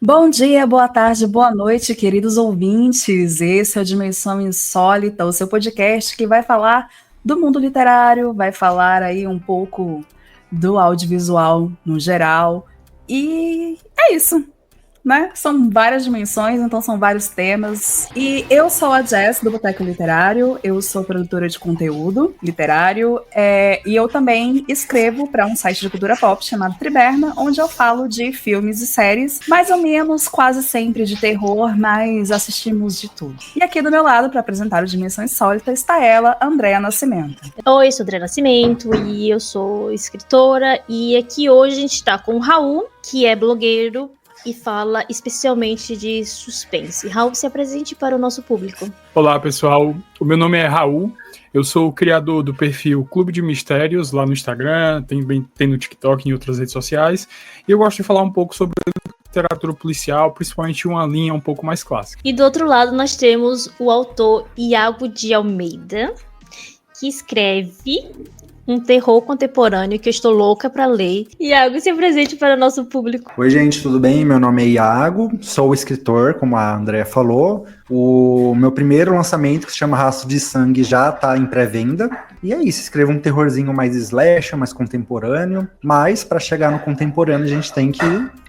Bom dia, boa tarde, boa noite, queridos ouvintes. Esse é o Dimensão Insólita, o seu podcast que vai falar do mundo literário, vai falar aí um pouco do audiovisual no geral. E é isso, né? São várias dimensões, então são vários temas. E eu sou a Jess, do Boteco Literário, eu sou produtora de conteúdo literário, e eu também escrevo para um site de cultura pop chamado Triberna, onde eu falo de filmes e séries, mais ou menos quase sempre de terror, mas assistimos de tudo. E aqui do meu lado, para apresentar o Dimensão Insólita, está ela, Andréa Nascimento. Oi, sou Andréa Nascimento e eu sou escritora, e aqui hoje a gente está com o Raul, que é blogueiro e fala especialmente de suspense. Raul, se apresente para o nosso público. Olá, pessoal. O meu nome é Raul. Eu sou o criador do perfil Clube de Mistérios lá no Instagram, tem no TikTok e em outras redes sociais. E eu gosto de falar um pouco sobre literatura policial, principalmente uma linha um pouco mais clássica. E do outro lado nós temos o autor Iago de Almeida, que escreve um terror contemporâneo que eu estou louca para ler. Iago, se apresente para o nosso público. Oi, gente, tudo bem? Meu nome é Iago, sou escritor, como a Andrea falou. O meu primeiro lançamento, que se chama Rastro de Sangue, já está em pré-venda. E é isso, escrevo um terrorzinho mais slasher, mais contemporâneo. Mas, para chegar no contemporâneo, a gente tem que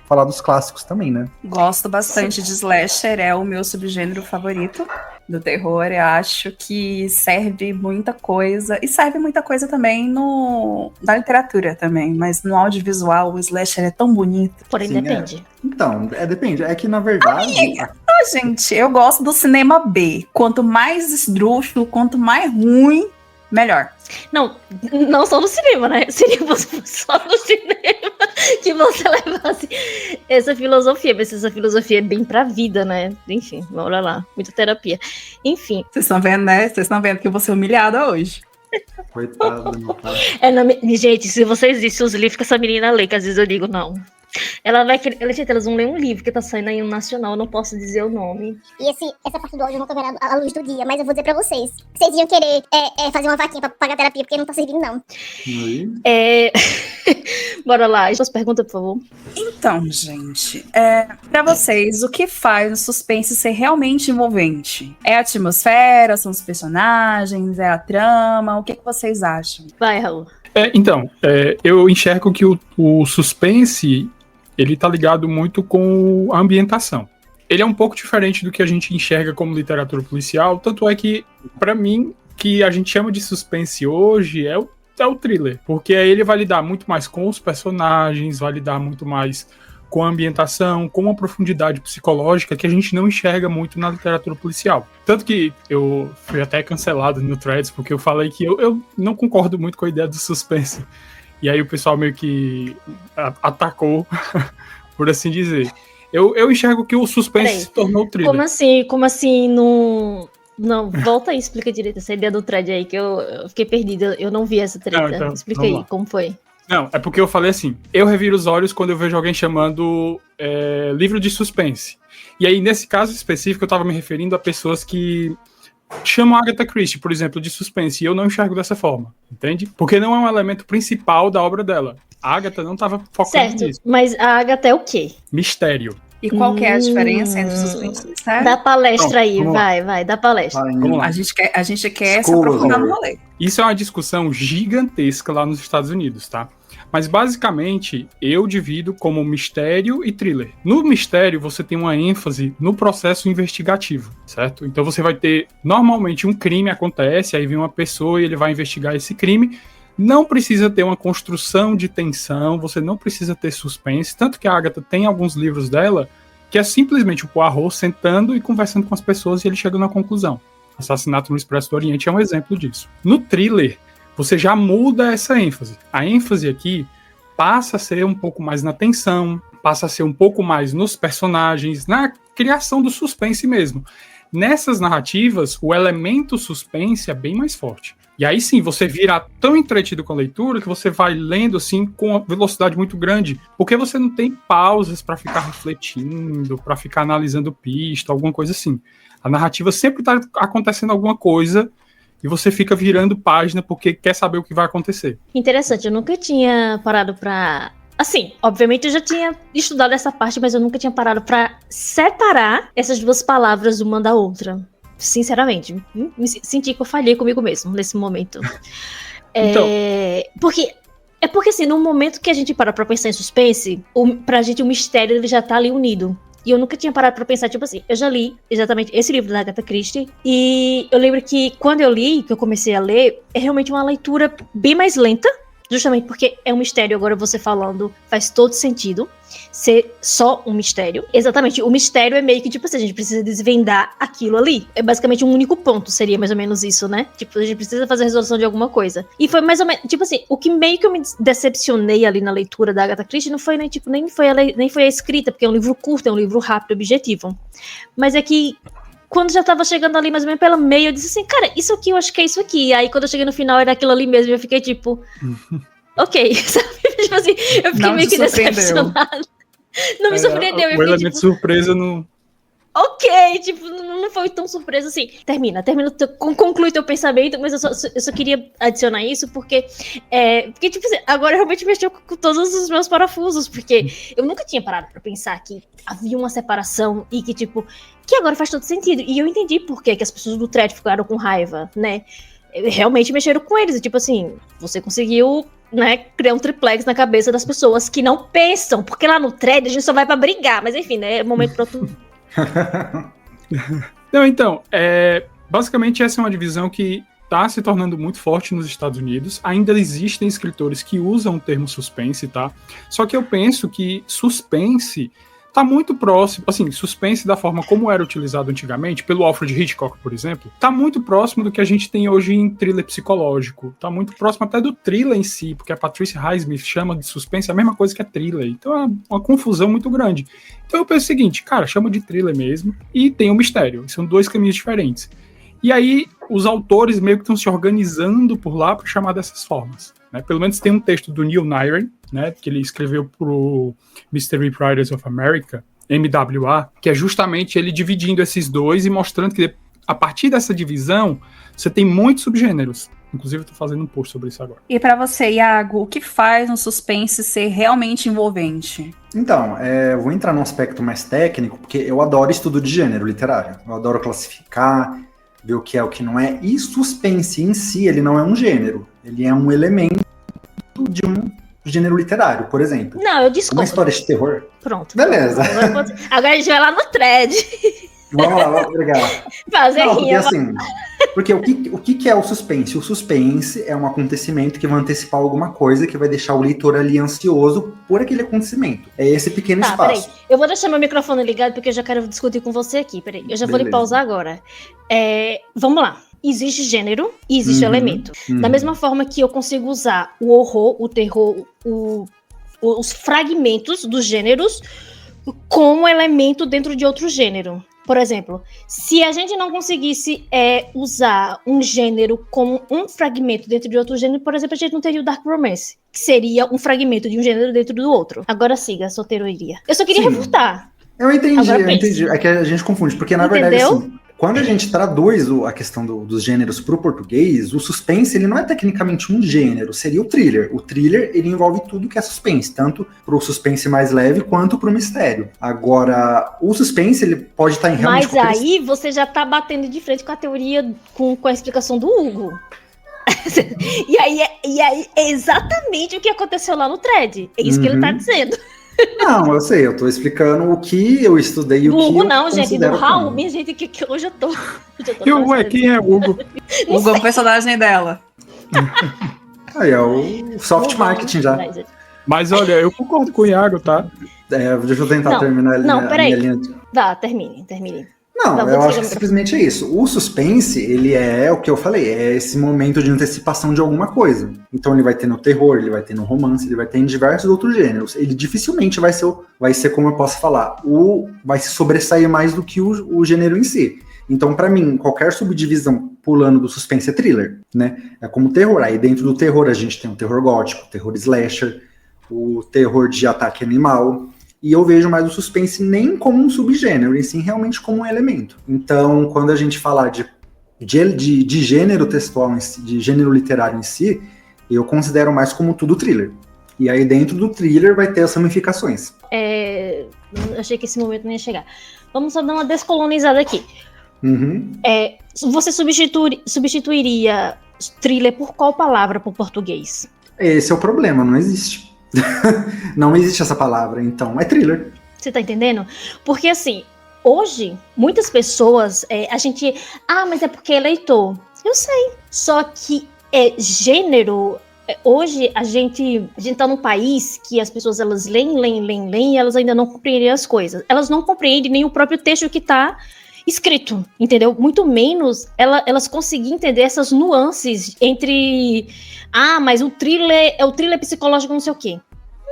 falar dos clássicos também, né? Gosto bastante de slasher, é o meu subgênero favorito do terror. Eu acho que serve muita coisa, e serve muita coisa também na literatura também, mas no audiovisual o slasher é tão bonito. Porém, sim, depende. Então, depende. É que, na verdade... Gente, eu gosto do cinema B. Quanto mais esdrúxulo, quanto mais ruim, melhor. Não só no cinema, né? Seria só no cinema que você levasse essa filosofia. Mas essa filosofia é bem pra vida, né? Enfim, olha lá. Muita terapia. Enfim. Vocês estão vendo, né? Vocês estão vendo que eu vou ser humilhada hoje. Coitada do meu pai. Gente, se vocês vissem os livros que essa menina lê, que às vezes eu digo não. Gente, elas vão ler um livro que tá saindo aí no Nacional, eu não posso dizer o nome. E essa parte do áudio nunca verá a luz do dia, mas eu vou dizer pra vocês. Vocês iam querer fazer uma vaquinha pra pagar terapia, porque não tá servindo, não. Bora lá, as perguntas, por favor. Então, gente, pra vocês, o que faz o suspense ser realmente envolvente? É a atmosfera, são os personagens, é a trama? O que vocês acham? Vai, Raul. Eu enxergo que o suspense, ele tá ligado muito com a ambientação. Ele é um pouco diferente do que a gente enxerga como literatura policial, tanto é que, pra mim, que a gente chama de suspense hoje é o thriller, porque aí ele vai lidar muito mais com os personagens, vai lidar muito mais com a ambientação, com uma profundidade psicológica que a gente não enxerga muito na literatura policial. Tanto que eu fui até cancelado no Threads, porque eu falei que eu não concordo muito com a ideia do suspense. E aí o pessoal meio que atacou, por assim dizer. Eu enxergo que o suspense se tornou thriller. Como assim não, volta aí, explica direito essa ideia do thread aí, que eu fiquei perdida, eu não vi essa treta. Então, explica aí, lá. Como foi? Não, é porque eu falei assim, eu reviro os olhos quando eu vejo alguém chamando livro de suspense. E aí, nesse caso específico, eu estava me referindo a pessoas que chamam a Agatha Christie, por exemplo, de suspense, e eu não enxergo dessa forma, entende? Porque não é um elemento principal da obra dela. A Agatha não estava focando nisso. Mas a Agatha é o quê? Mistério. E qual que é a diferença entre suspense e mistério? Dá palestra aí, vai, dá palestra. Vamos lá. A gente quer se aprofundar no rolê. Isso é uma discussão gigantesca lá nos Estados Unidos, tá? Mas basicamente eu divido como mistério e thriller. No mistério você tem uma ênfase no processo investigativo, certo? Então você vai ter, normalmente um crime acontece, aí vem uma pessoa e ele vai investigar esse crime. Não precisa ter uma construção de tensão, você não precisa ter suspense, tanto que a Agatha tem alguns livros dela que é simplesmente o Poirot sentando e conversando com as pessoas e ele chega na conclusão. Assassinato no Expresso do Oriente é um exemplo disso. No thriller, você já muda essa ênfase. A ênfase aqui passa a ser um pouco mais na tensão, passa a ser um pouco mais nos personagens, na criação do suspense mesmo. Nessas narrativas, o elemento suspense é bem mais forte. E aí sim, você vira tão entretido com a leitura que você vai lendo assim com uma velocidade muito grande, porque você não tem pausas para ficar refletindo, para ficar analisando pista, alguma coisa assim. A narrativa sempre está acontecendo alguma coisa e você fica virando página porque quer saber o que vai acontecer. Interessante, eu nunca tinha parado para Assim, obviamente eu já tinha estudado essa parte, mas eu nunca tinha parado pra separar essas duas palavras uma da outra. Sinceramente, senti que eu falhei comigo mesmo nesse momento. Então. Porque assim, no momento que a gente para pra pensar em suspense, pra gente o mistério ele já tá ali unido. E eu nunca tinha parado pra pensar, tipo assim, eu já li exatamente esse livro da Agatha Christie, e eu lembro que quando eu li, que eu comecei a ler, é realmente uma leitura bem mais lenta, justamente porque é um mistério, agora você falando faz todo sentido ser só um mistério. Exatamente, o mistério é meio que, tipo assim, a gente precisa desvendar aquilo ali. É basicamente um único ponto, seria mais ou menos isso, né? Tipo, a gente precisa fazer a resolução de alguma coisa. E foi mais ou menos, tipo assim, o que meio que eu me decepcionei ali na leitura da Agatha Christie não foi nem foi a escrita, porque é um livro curto, é um livro rápido, objetivo. Mas é que quando já tava chegando ali mais ou menos pelo meio, eu disse assim, cara, isso aqui eu acho que é isso aqui. E aí quando eu cheguei no final era aquilo ali mesmo, e eu fiquei tipo, ok, sabe? Tipo assim, eu fiquei meio que decepcionada. Não me surpreendeu. O elemento surpresa não... Ok, tipo, não foi tão surpresa assim. Conclui teu pensamento, mas eu só queria adicionar isso porque, tipo assim, agora realmente mexeu com todos os meus parafusos, porque eu nunca tinha parado pra pensar que havia uma separação e que, tipo, que agora faz todo sentido. E eu entendi por que as pessoas do thread ficaram com raiva, né? Realmente mexeram com eles, e, tipo assim, você conseguiu, né, criar um triplex na cabeça das pessoas que não pensam, porque lá no thread a gente só vai pra brigar, mas enfim, né, é momento pra tudo. Não, então, basicamente essa é uma divisão que está se tornando muito forte nos Estados Unidos. Ainda existem escritores que usam o termo suspense, tá? Só que eu penso que suspense tá muito próximo, assim, suspense da forma como era utilizado antigamente, pelo Alfred Hitchcock, por exemplo, tá muito próximo do que a gente tem hoje em thriller psicológico, tá muito próximo até do thriller em si, porque a Patricia Highsmith chama de suspense a mesma coisa que é thriller, então é uma confusão muito grande. Então eu penso o seguinte, cara, chama de thriller mesmo, e tem um mistério, são dois caminhos diferentes. E aí, os autores meio que estão se organizando por lá para chamar dessas formas. Né? Pelo menos tem um texto do Neil Nyren, né, que ele escreveu para o Mystery Writers of America, MWA, que é justamente ele dividindo esses dois e mostrando que a partir dessa divisão você tem muitos subgêneros. Inclusive, eu estou fazendo um post sobre isso agora. E para você, Iago, o que faz um suspense ser realmente envolvente? Então, eu vou entrar num aspecto mais técnico, porque eu adoro estudo de gênero literário. Eu adoro classificar, ver o que é, o que não é. E suspense em si, ele não é um gênero. Ele é um elemento de um gênero literário, por exemplo. Não, eu discordo. Uma história de terror. Pronto. Beleza. Agora a gente vai lá no thread. Vamos lá, obrigado. Fazer não, porque rinha. assim, porque o que é o suspense? O suspense é um acontecimento que vai antecipar alguma coisa, que vai deixar o leitor ali ansioso por aquele acontecimento. É esse pequeno espaço. Peraí. Eu vou deixar meu microfone ligado porque eu já quero discutir com você aqui. Peraí, eu já vou lhe pausar agora. Vamos lá. Existe gênero e existe elemento. Da mesma forma que eu consigo usar o horror, o terror, os fragmentos dos gêneros como elemento dentro de outro gênero. Por exemplo, se a gente não conseguisse usar um gênero como um fragmento dentro de outro gênero, por exemplo, a gente não teria o Dark Romance, que seria um fragmento de um gênero dentro do outro. Agora siga, solteiroiria. Eu só queria refutar. Eu entendi. É que a gente confunde, porque na verdade, assim, quando a gente traduz a questão dos gêneros para o português, o suspense ele não é tecnicamente um gênero, seria o thriller. O thriller ele envolve tudo que é suspense, tanto para o suspense mais leve quanto para o mistério. Agora, o suspense ele pode estar em realmente... Mas aí você já está batendo de frente com a teoria, com a explicação do Hugo. e aí é exatamente o que aconteceu lá no thread. É isso que ele está dizendo. Não, eu sei, eu tô explicando o que eu estudei e o que Hugo eu não, gente, do Raul, como. minha gente, que hoje eu tô... Quem é o Hugo? Hugo é o personagem dela. Aí é o soft marketing já. Mas olha, eu concordo com o Iago, tá? Deixa eu tentar terminar peraí. minha linha. Tá, termine. Não, eu acho que simplesmente é isso. O suspense, ele é o que eu falei, é esse momento de antecipação de alguma coisa. Então ele vai ter no terror, ele vai ter no romance, ele vai ter em diversos outros gêneros. Ele dificilmente vai ser como eu posso falar, vai se sobressair mais do que o gênero em si. Então, pra mim, qualquer subdivisão pulando do suspense é thriller, né? É como terror. Aí dentro do terror a gente tem o terror gótico, o terror slasher, o terror de ataque animal. E eu vejo mais o suspense nem como um subgênero, e sim realmente como um elemento. Então, quando a gente falar de gênero textual, de gênero literário em si, eu considero mais como tudo thriller. E aí dentro do thriller vai ter as ramificações. Achei que esse momento não ia chegar. Vamos só dar uma descolonizada aqui. Uhum. Você substituiria thriller por qual palavra para o português? Esse é o problema, não existe. Não existe essa palavra, então é thriller. Você tá entendendo? Porque assim, hoje, muitas pessoas, mas é porque é leitor. Eu sei. Só que gênero, hoje a gente tá num país que as pessoas, elas leem, e elas ainda não compreendem as coisas. Elas não compreendem nem o próprio texto que tá escrito, entendeu? Muito menos elas conseguem entender essas nuances entre... mas o thriller é o thriller psicológico, não sei o quê.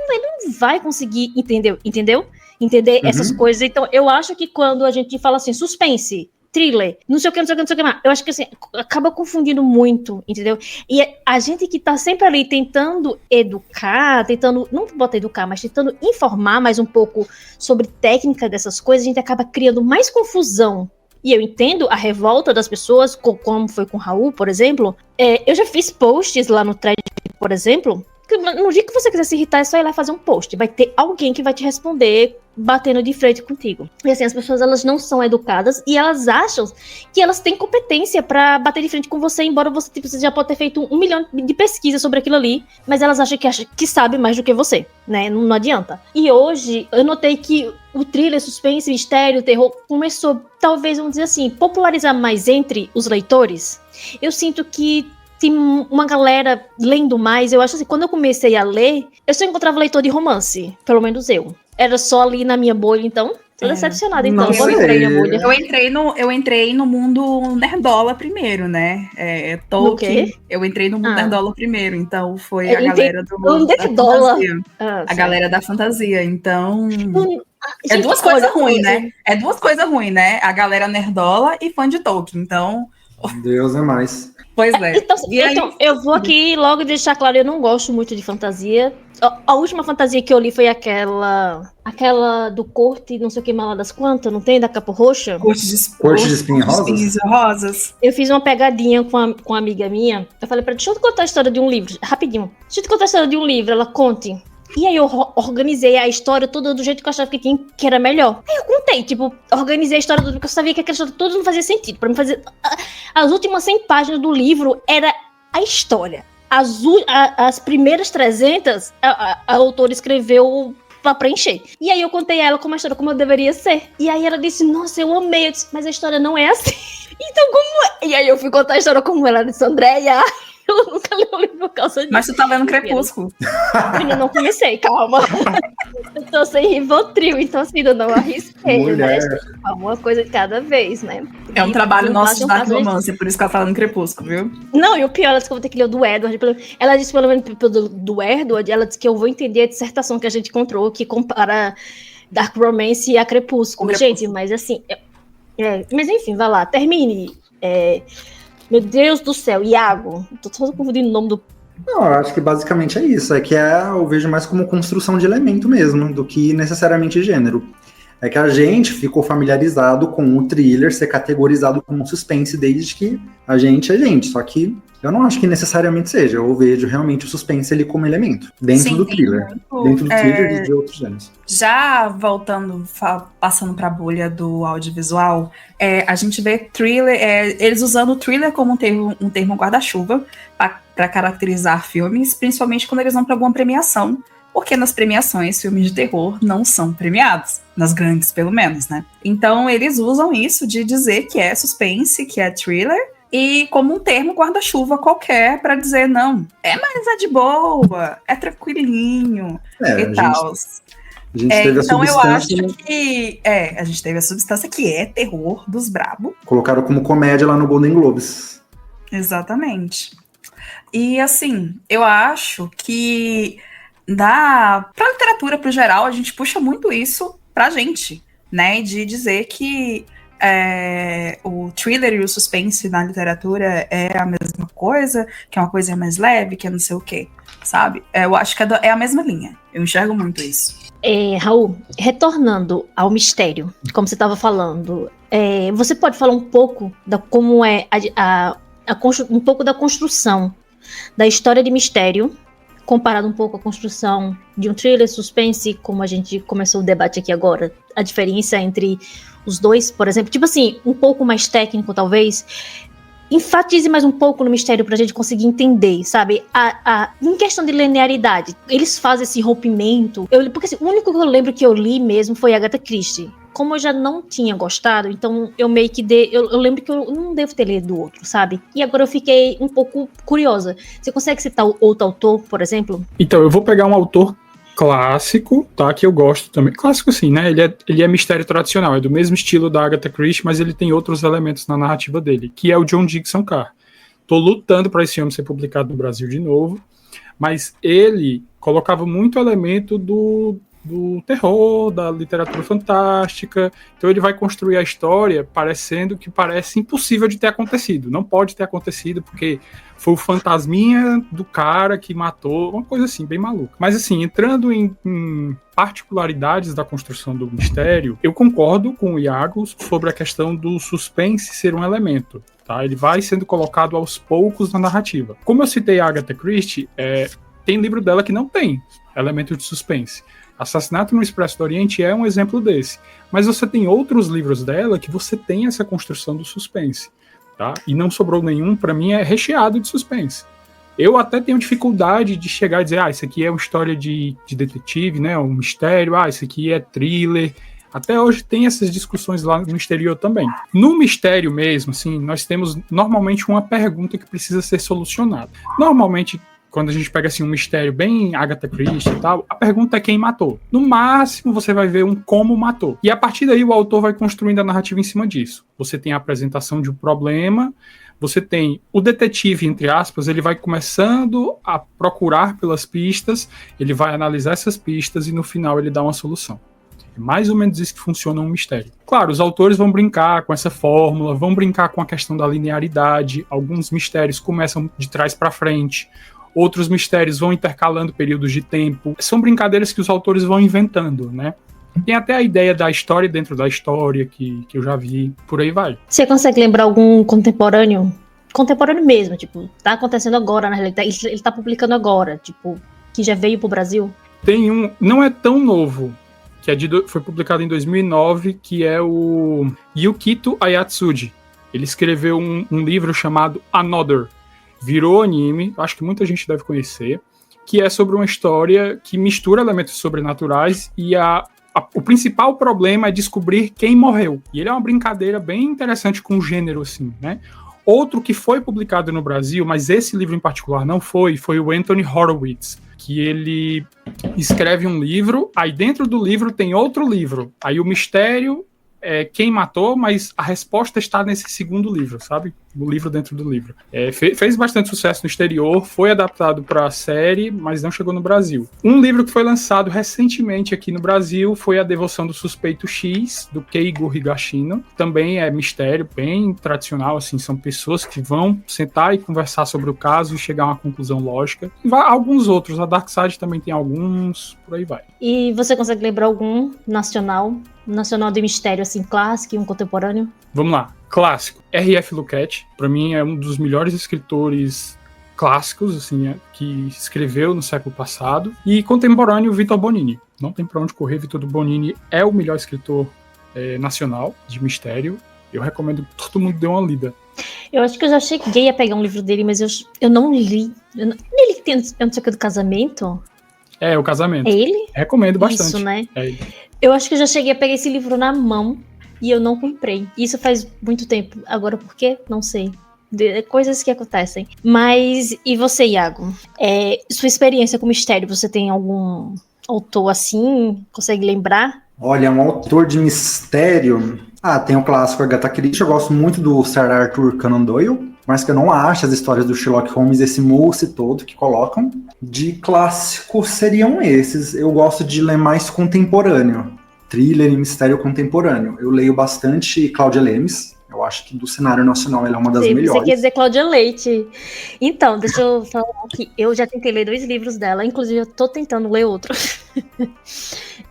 Ele não vai conseguir entender essas coisas. Então, eu acho que quando a gente fala assim, suspense, thriller, não sei o que, mais, eu acho que assim, acaba confundindo muito, entendeu? E a gente que tá sempre ali tentando educar, não botar educar, mas tentando informar mais um pouco sobre técnica dessas coisas, a gente acaba criando mais confusão. E eu entendo a revolta das pessoas, como foi com o Raul, por exemplo. Eu já fiz posts lá no thread, por exemplo, que no dia que você quiser se irritar, é só ir lá fazer um post. Vai ter alguém que vai te responder batendo de frente contigo. E assim, as pessoas, elas não são educadas e elas acham que elas têm competência pra bater de frente com você, embora você já pode ter feito 1 milhão de pesquisas sobre aquilo ali, mas elas acham que sabe mais do que você, né? Não adianta. E hoje, eu notei que o thriller, suspense, mistério, terror, começou, talvez, vamos dizer assim, popularizar mais entre os leitores. Eu sinto que tem uma galera lendo mais. Eu acho assim, quando eu comecei a ler, eu só encontrava leitor de romance, pelo menos eu. Era só ali na minha bolha, então. Tô decepcionada, então. Não sei. Eu entrei no mundo nerdola primeiro, né? Tolkien. Eu entrei no mundo nerdola primeiro, então foi a galera do nerdola. A galera da fantasia, então... Gente, duas coisas ruins, né? É duas coisas ruins, né? A galera nerdola e fã de Tolkien, então... Deus é mais. Pois é. Então, eu vou aqui logo deixar claro, eu não gosto muito de fantasia. A última fantasia que eu li foi aquela do corte, não sei o que, Mala das Quantas, não tem? Da capa roxa? Corte de espinhos rosas? Eu fiz uma pegadinha com uma amiga minha. Eu falei pra ela, deixa eu te contar a história de um livro, rapidinho. Deixa eu te contar a história de um livro, ela conte. E aí eu organizei a história toda do jeito que eu achava que era melhor. Aí eu contei, organizei a história toda, porque eu sabia que aquela história toda não fazia sentido. Pra mim fazer... As últimas 100 páginas do livro era a história. As primeiras 300, a autora escreveu pra preencher. E aí eu contei a ela como a história, como eu deveria ser. E aí ela disse, nossa, eu amei. Eu disse, mas a história não é assim. Então como é? E aí eu fui contar a história como ela disse, Andréia... Eu nunca li um livro por causa disso. Mas tu tá lendo Crepúsculo. Eu não comecei, calma. Eu tô sem Rivotril, então assim, eu não arrisquei, né? Uma coisa de cada vez, né? É um trabalho nosso de Dark Romance, por isso que ela tá lendo Crepúsculo, viu? Não, e o pior, ela disse que eu vou ter que ler o do Edward. Ela disse, pelo menos do Edward, ela disse que eu vou entender a dissertação que a gente encontrou, que compara Dark Romance a Crepúsculo. Gente, mas assim... mas enfim, vai lá, termine. Meu Deus do céu, Iago. Tô só confundindo o nome do... Não, eu acho que basicamente é isso. Eu vejo mais como construção de elemento mesmo, do que necessariamente gênero. É que a gente ficou familiarizado com o thriller ser categorizado como suspense desde que a gente é gente. Só que eu não acho que necessariamente seja. Eu vejo realmente o suspense ali como elemento. Dentro do thriller. Dentro do thriller e de outros gêneros. Já voltando, passando para a bolha do audiovisual, a gente vê thriller, eles usando o thriller como um termo guarda-chuva para caracterizar filmes, principalmente quando eles vão para alguma premiação, porque nas premiações filmes de terror não são premiados, nas grandes pelo menos, né? Então eles usam isso de dizer que é suspense, que é thriller, e como um termo guarda-chuva qualquer para dizer, não, mas é de boa, é tranquilinho e tal. A gente teve a então substância, eu acho que a gente teve a substância que é terror dos brabo. Colocaram como comédia lá no Golden Globes. Exatamente. E assim, eu acho que pra literatura pro geral, a gente puxa muito isso pra gente, né? De dizer que o thriller e o suspense na literatura é a mesma coisa, que é uma coisa mais leve, que é não sei o quê, sabe? Eu acho que é a mesma linha. Eu enxergo muito isso. Raul, retornando ao mistério, como você estava falando, você pode falar um pouco como é um pouco da construção da história de mistério comparado um pouco a construção de um thriller suspense, como a gente começou o debate aqui agora, a diferença entre os dois, por exemplo, tipo assim, um pouco mais técnico, talvez, enfatize mais um pouco no mistério pra gente conseguir entender, sabe? Em questão de linearidade, eles fazem esse rompimento. Porque assim, o único que eu lembro que eu li mesmo foi Agatha Christie. Como eu já não tinha gostado, então eu meio que eu lembro que eu não devo ter lido outro, sabe? E agora eu fiquei um pouco curiosa. Você consegue citar outro autor, por exemplo? Então, eu vou pegar um autor clássico, tá? Que eu gosto também. Clássico sim, né? Ele é mistério tradicional, é do mesmo estilo da Agatha Christie, mas ele tem outros elementos na narrativa dele, que é o John Dickson Carr. Tô lutando para esse homem ser publicado no Brasil de novo, mas ele colocava muito elemento do terror, da literatura fantástica. Então ele vai construir a história parecendo que parece impossível de ter acontecido. Não pode ter acontecido porque foi o fantasminha do cara que matou, uma coisa assim, bem maluca. Mas assim, entrando em particularidades da construção do mistério, eu concordo com o Iago sobre a questão do suspense ser um elemento. Tá? Ele vai sendo colocado aos poucos na narrativa. Como eu citei a Agatha Christie, tem livro dela que não tem elemento de suspense. Assassinato no Expresso do Oriente é um exemplo desse. Mas você tem outros livros dela que você tem essa construção do suspense. Tá? E não sobrou nenhum, para mim é recheado de suspense. Eu até tenho dificuldade de chegar e dizer, isso aqui é uma história de detetive, né? Um mistério, isso aqui é thriller. Até hoje tem essas discussões lá no exterior também. No mistério mesmo, assim, nós temos normalmente uma pergunta que precisa ser solucionada. Normalmente, quando a gente pega assim, um mistério bem Agatha Christie e tal, a pergunta é quem matou. No máximo, você vai ver um como matou. E a partir daí, o autor vai construindo a narrativa em cima disso. Você tem a apresentação de um problema, você tem o detetive, entre aspas, ele vai começando a procurar pelas pistas, ele vai analisar essas pistas e no final ele dá uma solução. É mais ou menos isso que funciona um mistério. Claro, os autores vão brincar com essa fórmula, vão brincar com a questão da linearidade, alguns mistérios começam de trás para frente, outros mistérios vão intercalando períodos de tempo. São brincadeiras que os autores vão inventando, né? Tem até a ideia da história dentro da história, que eu já vi, por aí vai. Você consegue lembrar algum contemporâneo? Contemporâneo mesmo, tipo, tá acontecendo agora, na realidade, ele tá publicando agora, tipo, que já veio pro Brasil? Tem um, não é tão novo, que foi publicado em 2009, que é o Yukito Ayatsuji. Ele escreveu um livro chamado Another. Virou anime, acho que muita gente deve conhecer, que é sobre uma história que mistura elementos sobrenaturais e o principal problema é descobrir quem morreu. E ele é uma brincadeira bem interessante com o gênero, assim, né? Outro que foi publicado no Brasil, mas esse livro em particular não foi o Anthony Horowitz, que ele escreve um livro, aí dentro do livro tem outro livro. Aí o mistério é quem matou, mas a resposta está nesse segundo livro, sabe? O livro dentro do livro. Fez bastante sucesso no exterior, foi adaptado para a série, mas não chegou no Brasil. Um livro que foi lançado recentemente aqui no Brasil foi A Devoção do Suspeito X, do Keigo Higashino. Também é mistério, bem tradicional, assim, são pessoas que vão sentar e conversar sobre o caso e chegar a uma conclusão lógica. E alguns outros, a Dark Side também tem alguns, por aí vai. E você consegue lembrar algum nacional de mistério, assim, clássico e um contemporâneo? Vamos lá. Clássico. R.F. Luquette, para mim é um dos melhores escritores clássicos, assim, que escreveu no século passado. E contemporâneo, Vitor Bonini. Não tem pra onde correr, Vitor Bonini é o melhor escritor nacional de mistério. Eu recomendo que todo mundo dê uma lida. Eu acho que eu já cheguei a pegar um livro dele, mas eu não li. Ele que tem, eu não sei o que, do casamento? É, o Casamento. É ele? Recomendo bastante. Isso, né? É ele. Eu acho que eu já cheguei a pegar esse livro na mão e eu não comprei. Isso faz muito tempo. Agora, por quê? Não sei. Coisas que acontecem. Mas, e você, Iago? Sua experiência com mistério, você tem algum autor assim? Consegue lembrar? Olha, um autor de mistério... tem o clássico Agatha Christie. Eu gosto muito do Sir Arthur Conan Doyle, mas que eu não acho as histórias do Sherlock Holmes, esse mousse todo que colocam. De clássico seriam esses. Eu gosto de ler mais contemporâneo. Thriller e mistério contemporâneo. Eu leio bastante Cláudia Lemes. Eu acho que do cenário nacional ela é uma das melhores. Você quer dizer Cláudia Leite. Então, deixa eu falar que eu já tentei ler 2 livros dela. Inclusive, eu tô tentando ler outro.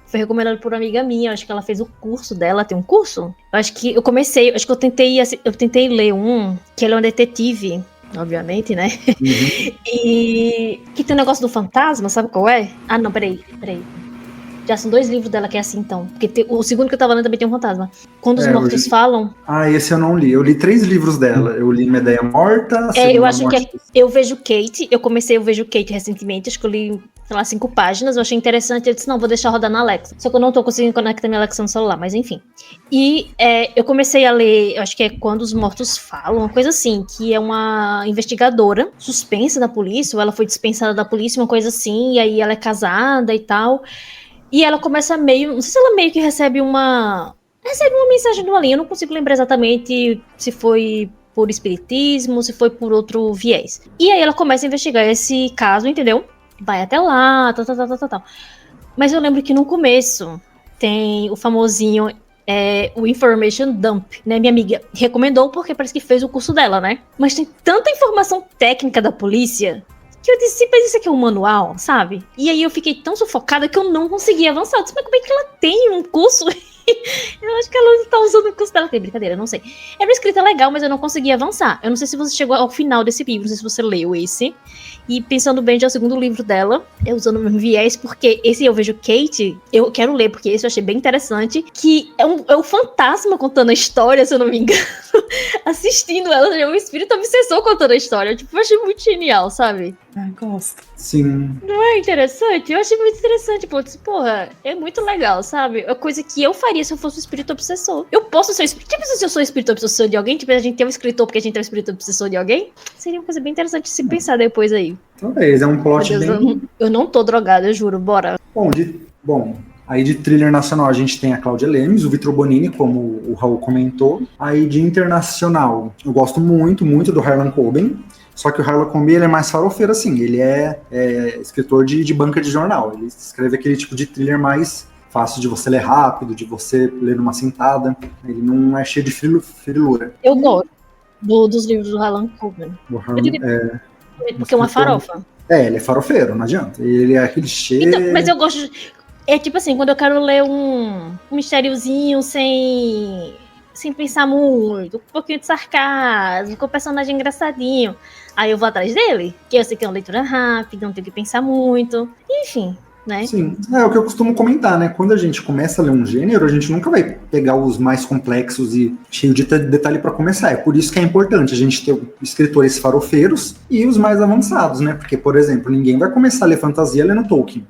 Foi recomendado por uma amiga minha. Acho que ela fez o curso dela. Tem um curso? Eu acho que eu tentei ler um, que ela é uma detetive. obviamente, né? Uhum. E que tem o negócio do fantasma, sabe qual é? Ah, não, peraí. Já são 2 livros dela que é assim, então. Porque o segundo que eu tava lendo também tem um fantasma. Quando os mortos falam... Ah, esse eu não li. Eu li 3 livros dela. Eu li Medeia Morta, eu acho que Eu Vejo Kate. Eu comecei Eu Vejo Kate recentemente. Acho que eu li, sei lá, 5 páginas. Eu achei interessante. Eu disse, não, vou deixar rodar na Alexa. Só que eu não tô conseguindo conectar minha Alexa no celular, mas enfim. E eu comecei a ler, eu acho que é Quando os Mortos Falam, uma coisa assim, que é uma investigadora suspensa da polícia, ou ela foi dispensada da polícia, uma coisa assim, e aí ela é casada e tal. E ela começa meio... Não sei se ela meio que recebe uma mensagem de uma linha. Eu não consigo lembrar exatamente se foi por espiritismo, se foi por outro viés. E aí ela começa a investigar esse caso, entendeu? Vai até lá, tal. Mas eu lembro que no começo tem o famosinho... o Information Dump, né? Minha amiga recomendou porque parece que fez o curso dela, né? Mas tem tanta informação técnica da polícia... que eu disse, mas isso aqui é um manual, sabe? E aí eu fiquei tão sufocada que eu não consegui avançar. Eu disse, mas como é que ela tem um curso? Eu acho que ela não tá usando o curso dela. Tem brincadeira, eu não sei. Era uma escrita legal, mas eu não consegui avançar. Eu não sei se você chegou ao final desse livro, não sei se você leu esse. E pensando bem, já é o segundo livro dela, usando o mesmo viés, porque esse Eu Vejo Kate, eu quero ler, porque esse eu achei bem interessante, que é um fantasma contando a história, se eu não me engano. Assistindo ela, é um espírito obsessor contando a história. Tipo, eu achei muito genial, sabe? Gosto. Sim. Não é interessante? Eu achei muito interessante, pô. Porra, é muito legal, sabe? É coisa que eu faria se eu fosse um espírito obsessor. Eu posso ser espírito. Tipo, se eu sou espírito obsessor de alguém, tipo, a gente tem um escritor porque a gente é um espírito obsessor de alguém, seria uma coisa bem interessante de se pensar depois aí. Talvez, é um plot Deus, bem... eu não tô drogada, eu juro, bora. Bom, aí de thriller nacional a gente tem a Cláudia Lemes, o Vitor Bonini, como o Raul comentou. Aí de internacional, eu gosto muito do Harlan Coben. Só que o Harlan Coben ele é mais farofeiro, assim. Ele é escritor de banca de jornal. Ele escreve aquele tipo de thriller mais fácil de você ler rápido, de você ler numa sentada. Ele não é cheio de frilura. Eu gosto dos livros do Harlan Coben. O Harlan Porque é uma farofa. Ele é farofeiro, não adianta. Ele é clichê. Então, mas eu gosto... É tipo assim, quando eu quero ler um mistériozinho sem pensar muito, um pouquinho de sarcasmo, com o personagem engraçadinho, aí eu vou atrás dele, que eu sei que é uma leitura rápida, não tenho que pensar muito, enfim, né? Sim, é o que eu costumo comentar, né? Quando a gente começa a ler um gênero, a gente nunca vai pegar os mais complexos e cheio de detalhe para começar. É por isso que é importante a gente ter escritores farofeiros e os mais avançados, né? Porque, por exemplo, ninguém vai começar a ler fantasia lendo Tolkien.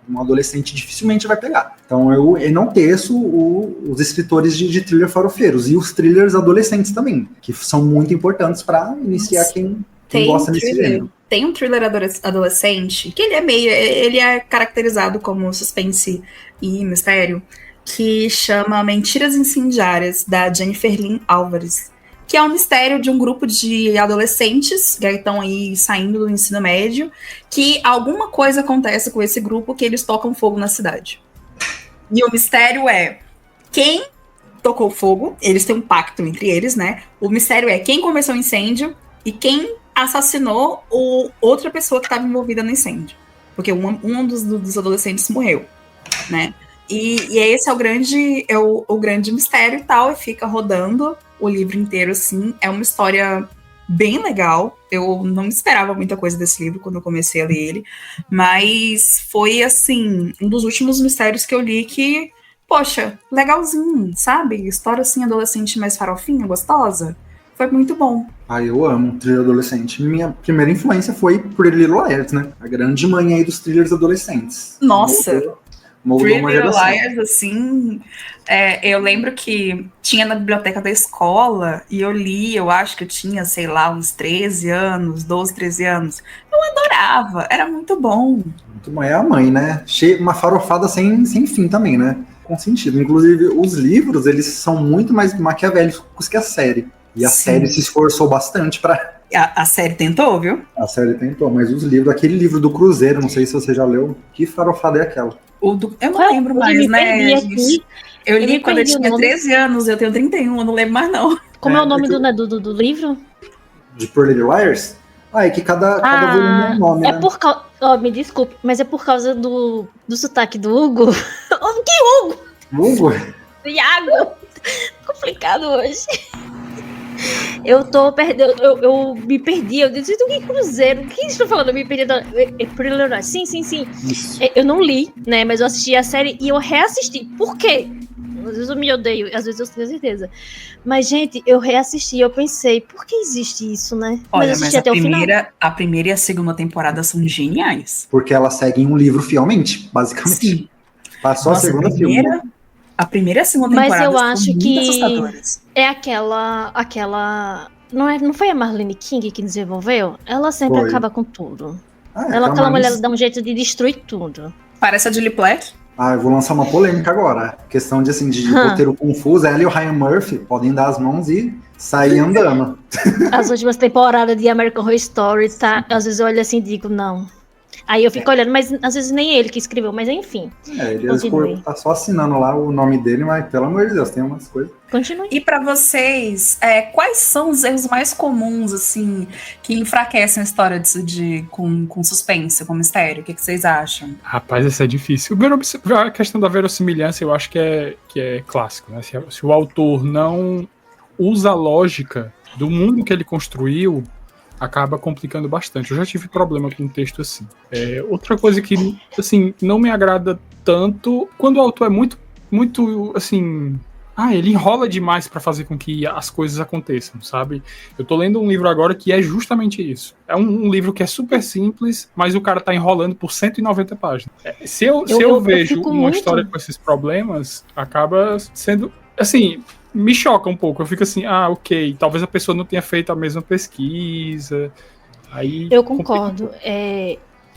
Um adolescente dificilmente vai pegar. Então eu enalteço os escritores de thriller farofeiros e os thrillers adolescentes também, que são muito importantes para iniciar quem gosta desse gênero. Tem um thriller adolescente que ele é caracterizado como suspense e mistério, que chama Mentiras Incendiárias, da Jennifer Lynn Álvares, que é um mistério de um grupo de adolescentes que estão aí saindo do ensino médio, que alguma coisa acontece com esse grupo que eles tocam fogo na cidade. E o mistério é quem tocou fogo, eles têm um pacto entre eles, né? O mistério é quem começou o incêndio e quem assassinou outra pessoa que estava envolvida no incêndio. Porque um dos adolescentes morreu, né? E esse é o grande mistério e tal, e fica rodando o livro inteiro, assim. É uma história bem legal. Eu não esperava muita coisa desse livro quando eu comecei a ler ele, mas foi, assim, um dos últimos mistérios que eu li que, poxa, legalzinho, sabe? História, assim, adolescente mais farofinha, gostosa. Foi muito bom. Eu amo thriller adolescente. Minha primeira influência foi Pretty Little Liars, né? A grande mãe aí dos thrillers adolescentes. Nossa! Pretty Little Liars, assim, eu lembro que tinha na biblioteca da escola e eu li, eu acho que eu tinha, sei lá, uns 13 anos, 12, 13 anos. Eu adorava, era muito bom. Muito bom, é a mãe, né? Uma farofada sem fim também, né? Com sentido. Inclusive, os livros, eles são muito mais maquiavélicos que a série. E a série se esforçou bastante para... A série tentou, viu? A série tentou, mas os livros, aquele livro do Cruzeiro, não sei se você já leu, que farofada é aquela? Eu não lembro mais, né, gente? Eu li quando eu tinha 13 anos, eu tenho 31, eu não lembro mais, não. Como é o nome do livro? De Pretty Little Liars? É que cada volume é um nome, né? Por causa... me desculpe, mas é por causa do sotaque do Hugo. Que Hugo? Hugo? Do Iago. Complicado hoje. Eu tô perdendo. Eu me perdi. Eu disse, o que cruzeiro? O que eles estão falando? Eu me perdi. Sim. Isso. Eu não li, né? Mas eu assisti a série e eu reassisti. Por quê? Às vezes eu me odeio, às vezes eu tenho certeza. Mas, gente, eu reassisti, eu pensei, por que existe isso, né? Olha, eu assisti até o final. a primeira e a segunda temporada são geniais. Porque elas seguem um livro fielmente, basicamente. Sim. Passou Nossa, a segunda filme. a primeira e a segunda Mas temporada eu são acho muito que assustadoras. é aquela. Não foi a Marlene King que desenvolveu? Ela sempre Foi. acaba com tudo. Ah, Aquela mulher dá um jeito de destruir tudo. Parece a Julie Plec. eu vou lançar uma polêmica agora. Questão de, assim, de roteiro confuso. Ela e o Ryan Murphy podem dar as mãos e sair andando. As últimas temporadas de American Horror Story, tá? Às vezes eu olho assim e digo, não. Aí eu fico olhando, mas às vezes nem ele que escreveu, mas enfim. Ele Continue. tá só assinando lá o nome dele, mas pelo amor de Deus, tem umas coisas. Continue. E pra vocês, quais são os erros mais comuns, assim, que enfraquecem a história com suspense, com mistério? O que vocês acham? Rapaz, essa é difícil. A questão da verossimilhança eu acho que é clássico, né? Se o autor não usa a lógica do mundo que ele construiu, acaba complicando bastante. Eu já tive problema com um texto assim. Outra coisa que, assim, não me agrada tanto, quando o autor é muito, assim... ele enrola demais pra fazer com que as coisas aconteçam, sabe? Eu tô lendo um livro agora que é justamente isso. É um livro que é super simples, mas o cara tá enrolando por 190 páginas. Se eu vejo uma história com esses problemas, acaba sendo... Assim, me choca um pouco. Eu fico assim, ok, talvez a pessoa não tenha feito a mesma pesquisa. Aí eu concordo.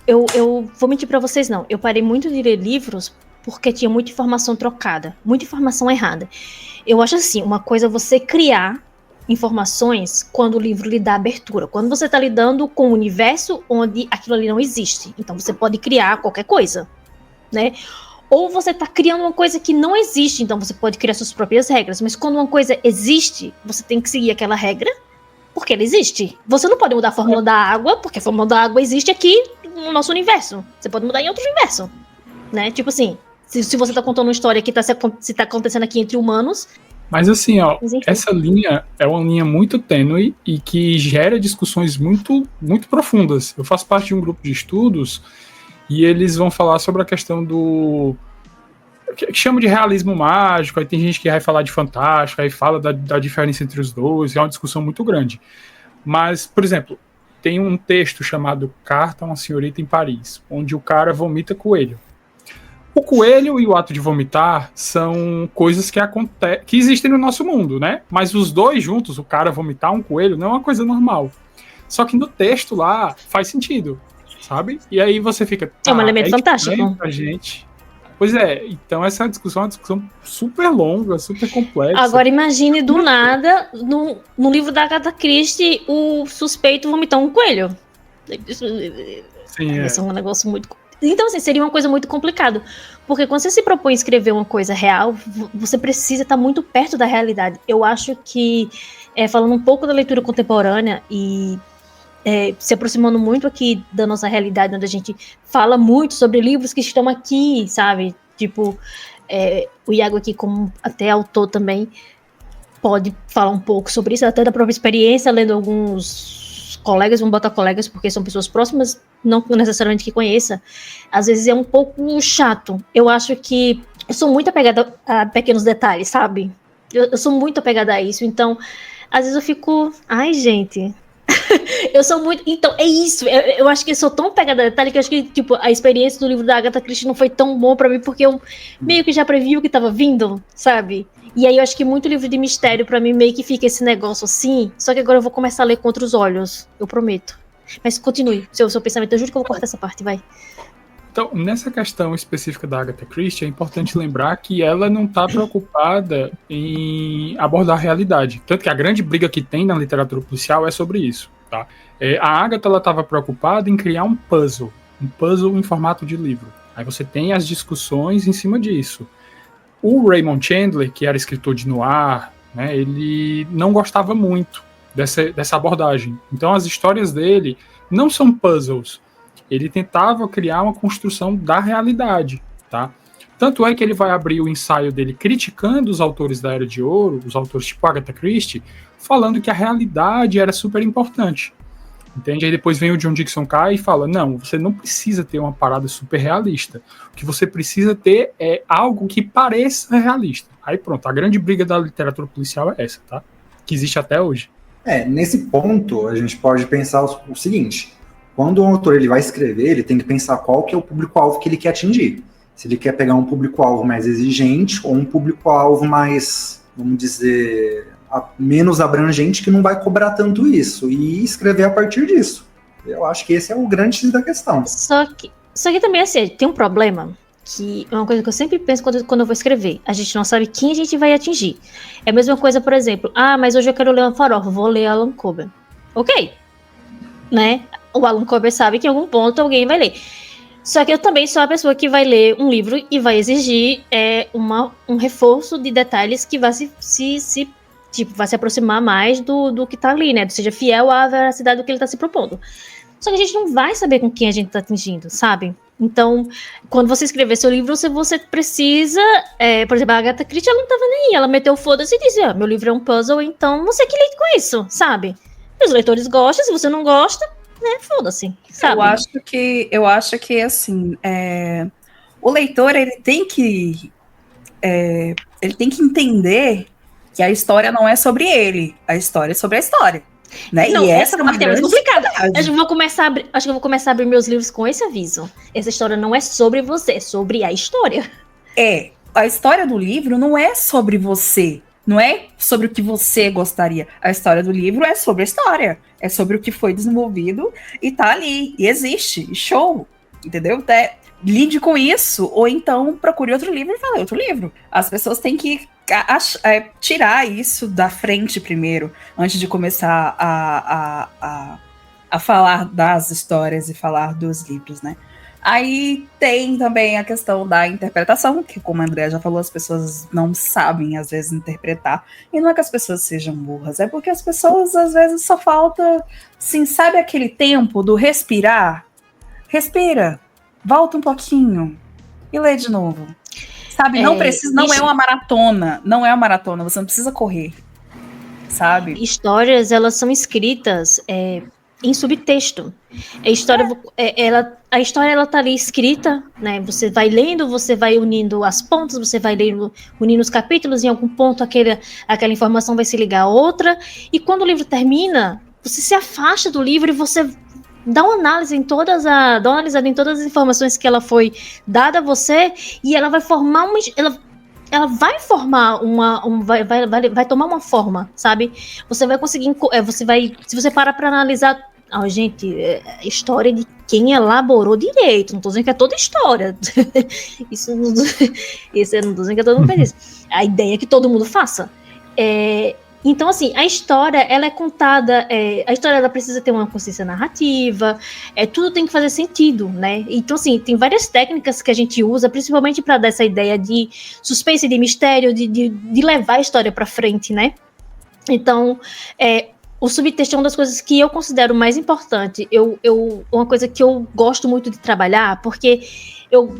Eu vou mentir pra vocês, não. Eu parei muito de ler livros porque tinha muita informação trocada, muita informação errada. Eu acho assim, uma coisa é você criar informações quando o livro lhe dá abertura. Quando você está lidando com um universo onde aquilo ali não existe. Então você pode criar qualquer coisa, né? Ou você está criando uma coisa que não existe, então você pode criar suas próprias regras. Mas quando uma coisa existe, você tem que seguir aquela regra, porque ela existe. Você não pode mudar a fórmula da água, porque a fórmula da água existe aqui no nosso universo. Você pode mudar em outro universo, né? Tipo assim, se você está contando uma história que está acontecendo aqui entre humanos... Mas assim, essa linha é uma linha muito tênue e que gera discussões muito, muito profundas. Eu faço parte de um grupo de estudos e eles vão falar sobre a questão do... que chama de realismo mágico, aí tem gente que vai falar de fantástico, aí fala da diferença entre os dois, é uma discussão muito grande. Mas, por exemplo, tem um texto chamado Carta a uma Senhorita em Paris, onde o cara vomita coelho. O coelho e o ato de vomitar são coisas que existem no nosso mundo, né? Mas os dois juntos, o cara vomitar um coelho, não é uma coisa normal. Só que no texto lá faz sentido, sabe? E aí você fica... é um elemento fantástico. Pra gente. Pois é, então essa discussão é uma discussão super longa, super complexa. Agora imagine do nada, no livro da Agatha Christie, o suspeito vomitar um coelho. Sim, Isso é um negócio muito... Então, assim, seria uma coisa muito complicada. Porque quando você se propõe a escrever uma coisa real, você precisa estar muito perto da realidade. Eu acho que, falando um pouco da leitura contemporânea e se aproximando muito aqui da nossa realidade, onde a gente fala muito sobre livros que estão aqui, sabe? Tipo, o Iago aqui, como até autor também, pode falar um pouco sobre isso, até da própria experiência, lendo alguns colegas, vamos botar colegas, porque são pessoas próximas, não necessariamente que conheça, às vezes é um pouco chato. Eu acho que eu sou muito apegada a pequenos detalhes, sabe? Eu sou muito apegada a isso, então às vezes eu fico, ai gente, eu sou muito, então é isso, eu acho que eu sou tão apegada a detalhe que eu acho que tipo, a experiência do livro da Agatha Christie não foi tão bom pra mim, porque eu meio que já previ o que tava vindo, sabe? E aí eu acho que muito livro de mistério pra mim meio que fica esse negócio assim, só que agora eu vou começar a ler com outros olhos, eu prometo. Mas continue, seu pensamento, eu juro que eu vou cortar essa parte, vai. Então, nessa questão específica da Agatha Christie, é importante lembrar que ela não está preocupada em abordar a realidade. Tanto que a grande briga que tem na literatura policial é sobre isso. Tá? A Agatha estava preocupada em criar um puzzle em formato de livro. Aí você tem as discussões em cima disso. O Raymond Chandler, que era escritor de noir, né, ele não gostava muito dessa abordagem. Então as histórias dele não são puzzles. Ele tentava criar uma construção da realidade, tá? Tanto é que ele vai abrir o ensaio dele criticando os autores da Era de Ouro, os autores tipo Agatha Christie, falando que a realidade era super importante. Entende? Aí depois vem o John Dixon Carr e fala, não, você não precisa ter uma parada super realista. O que você precisa ter é algo que pareça realista. Aí pronto, a grande briga da literatura policial é essa, tá? Que existe até hoje. Nesse ponto, a gente pode pensar o seguinte, quando um autor ele vai escrever, ele tem que pensar qual que é o público-alvo que ele quer atingir. Se ele quer pegar um público-alvo mais exigente ou um público-alvo mais, vamos dizer, menos abrangente, que não vai cobrar tanto isso, e escrever a partir disso. Eu acho que esse é o grande X da questão. Só que também, assim, tem um problema, que é uma coisa que eu sempre penso quando eu vou escrever. A gente não sabe quem a gente vai atingir. É a mesma coisa, por exemplo, mas hoje eu quero ler uma farofa, vou ler Alan Cober. Ok. Né? O Alan Cober sabe que em algum ponto alguém vai ler. Só que eu também sou a pessoa que vai ler um livro e vai exigir um reforço de detalhes que vai vai se aproximar mais do que tá ali, né? Seja fiel à veracidade do que ele tá se propondo. Só que a gente não vai saber com quem a gente tá atingindo, sabe? Então, quando você escrever seu livro, você precisa... por exemplo, a Agatha Christie, ela não tava nem aí. Ela meteu o foda-se e disse, meu livro é um puzzle, então você que lide com isso, sabe? E os leitores gostam, se você não gosta, né, foda-se, sabe? Eu acho que assim, o leitor, ele tem que entender que a história não é sobre ele, a história é sobre a história. Né? Não, e essa parte é mais complicada. Acho que eu vou começar a abrir meus livros com esse aviso. Essa história não é sobre você, é sobre a história. A história do livro não é sobre você. Não é sobre o que você gostaria. A história do livro é sobre a história. É sobre o que foi desenvolvido e tá ali. E existe. Show. Entendeu? Lide com isso. Ou então procure outro livro e fale outro livro. As pessoas têm que tirar isso da frente primeiro. Antes de começar a falar das histórias e falar dos livros, né? Aí tem também a questão da interpretação, que como a Andrea já falou, as pessoas não sabem, às vezes, interpretar. E não é que as pessoas sejam burras, é porque as pessoas, às vezes, só falta, assim, sabe aquele tempo do respirar? Respira, volta um pouquinho e lê de novo. Sabe, não precisa, não é uma maratona, você não precisa correr, sabe? Histórias, elas são escritas em subtexto. A história ela tá ali escrita, né? Você vai lendo, você vai unindo as pontas, você vai unindo os capítulos, em algum ponto aquela informação vai se ligar a outra, e quando o livro termina, você se afasta do livro e você dá uma análise dá uma analisada em todas as informações que ela foi dada a você, e ela vai formar ela vai formar vai tomar uma forma, sabe? Você vai conseguir, se você parar para analisar, gente, história de quem elaborou direito, não tô dizendo que é toda história, isso eu não tô dizendo que todo mundo faz isso, a ideia é que todo mundo faça. Então, assim, a história, ela é contada, a história, ela precisa ter uma consciência narrativa, tudo tem que fazer sentido, né? Então, assim, tem várias técnicas que a gente usa, principalmente para dar essa ideia de suspense, de mistério, de levar a história para frente, né? Então, o subtexto é uma das coisas que eu considero mais importante. Uma coisa que eu gosto muito de trabalhar, porque eu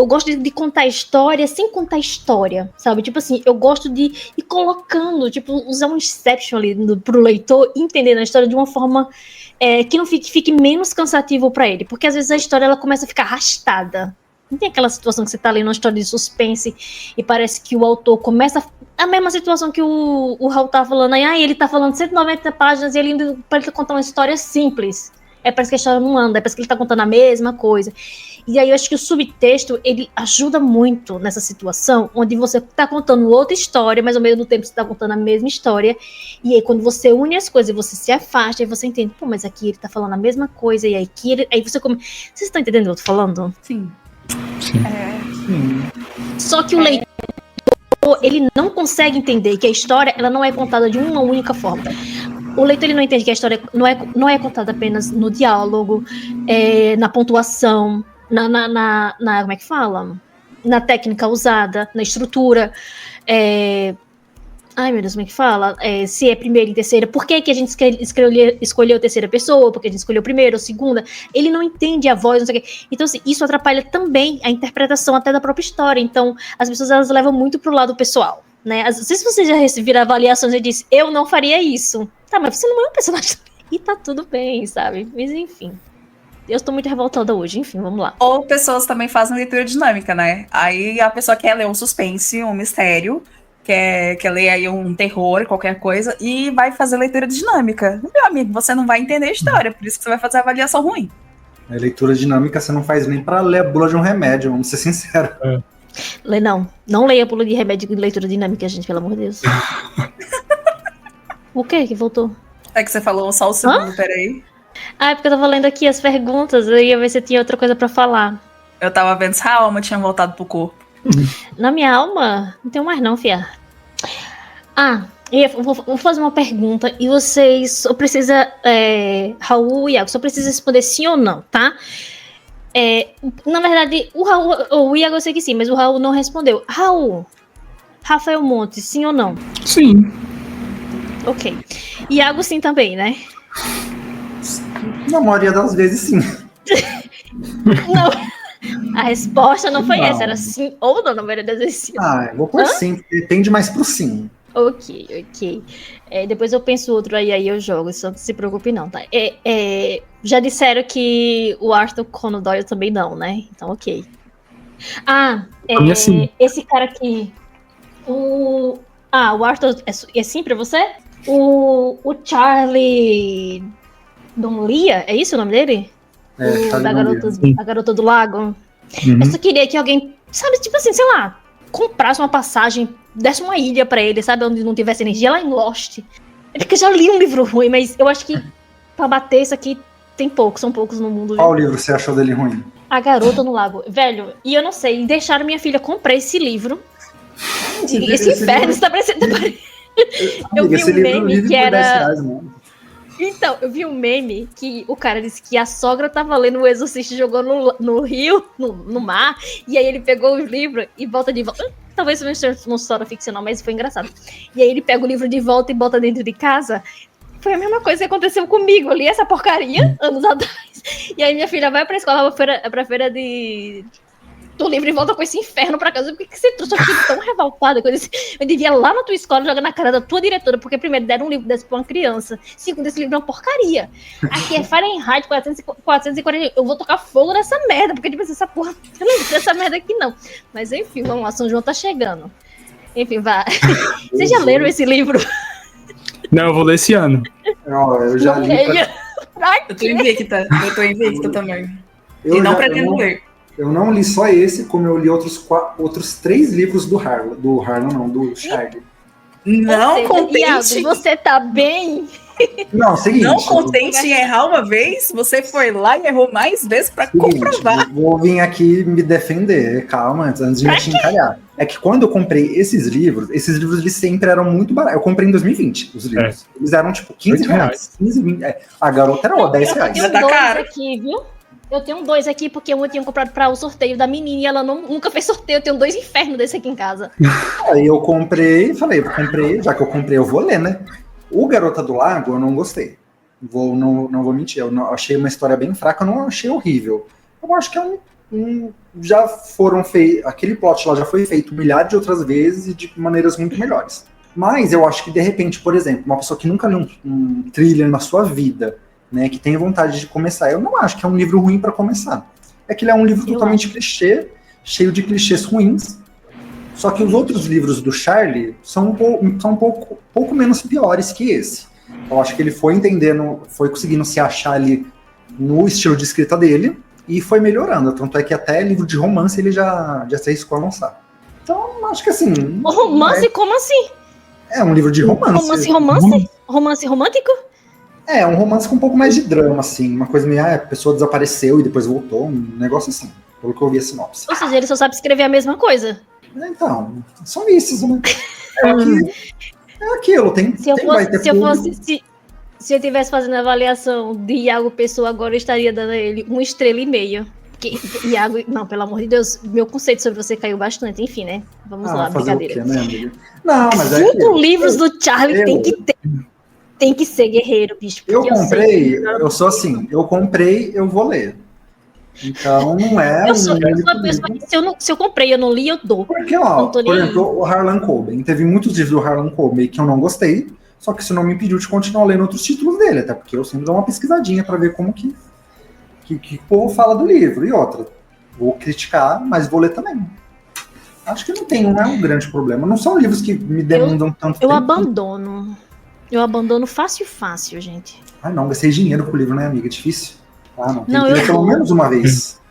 gosto de contar história sem contar história, sabe? Tipo assim, eu gosto de ir colocando, tipo, usar um inception ali pro leitor entender a história de uma forma que não fique menos cansativo para ele. Porque às vezes a história ela começa a ficar arrastada. Não tem aquela situação que você tá lendo uma história de suspense e parece que o autor começa... A mesma situação que o Raul tá falando aí, ele tá falando 190 páginas e ele indo pra ele contar uma história simples. Parece que a história não anda, parece que ele tá contando a mesma coisa. E aí eu acho que o subtexto, ele ajuda muito nessa situação, onde você tá contando outra história, mas ao mesmo tempo você tá contando a mesma história. E aí quando você une as coisas e você se afasta, aí você entende, pô, mas aqui ele tá falando a mesma coisa, e aqui aí você come... Vocês estão entendendo o que eu tô falando? Sim. Só que o leitor, ele não consegue entender que a história, ela não é contada de uma única forma. O leitor, ele não entende que a história não é contada apenas no diálogo, na pontuação, como é que fala? Na técnica usada, na estrutura. Ai, meu Deus, como é que fala? Se é primeira e terceira, por que a gente escolheu a terceira pessoa? Porque a gente escolheu primeira ou segunda? Ele não entende a voz, não sei o quê. Então, assim, isso atrapalha também a interpretação até da própria história. Então, as pessoas, elas levam muito pro lado pessoal, né? Não sei se você já receberam avaliações e disse, eu não faria isso. Tá, mas você não é um personagem. E tá tudo bem, sabe? Mas, enfim. Eu estou muito revoltada hoje, enfim, vamos lá. Ou pessoas também fazem leitura dinâmica, né? Aí a pessoa quer ler um suspense, um mistério, quer ler aí um terror, qualquer coisa, e vai fazer leitura dinâmica. Meu amigo, você não vai entender a história, por isso que você vai fazer a avaliação ruim. A leitura dinâmica você não faz nem pra ler a bula de um remédio, vamos ser sinceros. Não leia a bula de remédio de leitura dinâmica, gente, pelo amor de Deus. O que voltou? É que você falou só o segundo, peraí. Ah, é porque eu tava lendo aqui as perguntas, eu ia ver se tinha outra coisa pra falar. Eu tava vendo se a alma tinha voltado pro corpo. Na minha alma, não tenho mais não, fia. Vou fazer uma pergunta e vocês só precisam, Raul e Iago, só precisa responder sim ou não, tá? Na verdade, o Iago eu sei que sim, mas o Raul não respondeu. Raul, Rafael Montes, sim ou não? Sim. Ok. Iago sim também, né? Na maioria das vezes, sim. Não. A resposta não foi Não. essa, era sim ou não, na maioria das vezes sim. Eu vou por sim, porque tende mais pro sim. Ok. Depois eu penso outro aí eu jogo, só não se preocupe não, tá? Já disseram que o Arthur Conan Doyle também não, né? Então, ok. Sim. Esse cara aqui, o Arthur é sim pra você? O Charlie Donlia, é isso o nome dele? A garota do lago. Eu só queria que alguém, sabe, tipo assim, sei lá, comprasse uma passagem, desse uma ilha pra ele, sabe, onde não tivesse energia, lá em Lost. É porque eu já li um livro ruim, mas eu acho que pra bater isso aqui são poucos no mundo. Qual livro você achou dele ruim? A Garota no Lago. Velho, e eu não sei, deixaram minha filha comprar esse livro. Esse inferno está parecendo... Eu vi um meme que era... Então, eu vi um meme que o cara disse que a sogra tava lendo o Exorcista e jogou no rio, no mar, e aí ele pegou o livro e volta de volta. Talvez seja uma história ficcional, mas foi engraçado. E aí ele pega o livro de volta e bota dentro de casa. Foi a mesma coisa que aconteceu comigo. Eu li essa porcaria anos atrás. E aí minha filha vai pra escola, pra feira do livro e volta com esse inferno pra casa. Por que você trouxe? Eu fiquei tão revoltada. Eu devia ir lá na tua escola jogar na cara da tua diretora, porque primeiro deram um livro desse pra uma criança. Segundo, esse livro é uma porcaria. Aqui é Fahrenheit 440. Eu vou tocar fogo nessa merda, porque tipo, essa porra, eu não lembro dessa merda aqui não. Mas enfim, vamos lá, São João tá chegando. Enfim, vá. Vocês já leram esse livro? Não, eu vou ler esse ano. Eu já li. Eu tô invicta também. E não pretendo ler. Eu não li só esse, como eu li outros 3 livros do Charlie. Não contente. Iago, você tá bem? Não, seguinte. Não contente em errar uma vez, você foi lá e errou mais vezes pra comprovar. Eu vou vir aqui me defender, calma, antes de me chincalhar. É que quando eu comprei esses livros eles sempre eram muito baratos. Eu comprei em 2020 os livros. Eles eram tipo 15 reais. 15, 20, a garota era 10 reais. Eu tenho 2 aqui, viu? Eu tenho 2 aqui porque eu tinha comprado para o sorteio da menina e ela nunca fez sorteio. Eu tenho 2 infernos desse aqui em casa. Aí eu comprei, já que eu comprei, eu vou ler, né? O Garota do Lago eu não gostei. Não vou mentir, eu achei uma história bem fraca, eu não achei horrível. Eu acho que já foram feitos, aquele plot lá já foi feito milhares de outras vezes e de maneiras muito melhores. Mas eu acho que de repente, por exemplo, uma pessoa que nunca leu um thriller na sua vida, né, que tem vontade de começar, eu não acho que é um livro ruim para começar. É que ele é um livro totalmente clichê, cheio de clichês ruins. Só que os outros livros do Charlie são um pouco menos piores que esse. Eu acho que ele foi conseguindo se achar ali no estilo de escrita dele e foi melhorando. Tanto é que até livro de romance ele já se arriscou a lançar. Então, acho que assim... Romance? Como assim? É um livro de romance. Romance romântico? É, um romance com um pouco mais de drama, assim. Uma coisa meio, a pessoa desapareceu e depois voltou. Um negócio assim, pelo que eu vi a sinopse. Ou seja, ele só sabe escrever a mesma coisa. Então, são vícios, né? É aquilo, Se eu tivesse fazendo a avaliação de Iago Pessoa agora, eu estaria dando a ele 1,5 estrelas. Porque, Iago, não, pelo amor de Deus, meu conceito sobre você caiu bastante. Enfim, né? Vamos lá, fazer brincadeira. o quê, né, amiga? Não, mas 5 livros do Charlie tem que ser guerreiro, bicho. Eu comprei, eu sou assim, eu comprei, eu vou ler. Então não é eu sou uma pessoa que se eu comprei, eu não li, eu dou. Porque, por exemplo, o Harlan Coben, teve muitos livros do Harlan Coben que eu não gostei, só que isso não me impediu de continuar lendo outros títulos dele, até porque eu sempre dou uma pesquisadinha para ver como que o povo fala do livro. E outra, vou criticar, mas vou ler também. Acho que não é um grande problema. Não são livros que me demandam tanto tempo. Eu abandono fácil, gente. Não, gastei dinheiro com o livro, né, amiga? É difícil. Tem não, que ler pelo menos uma vez.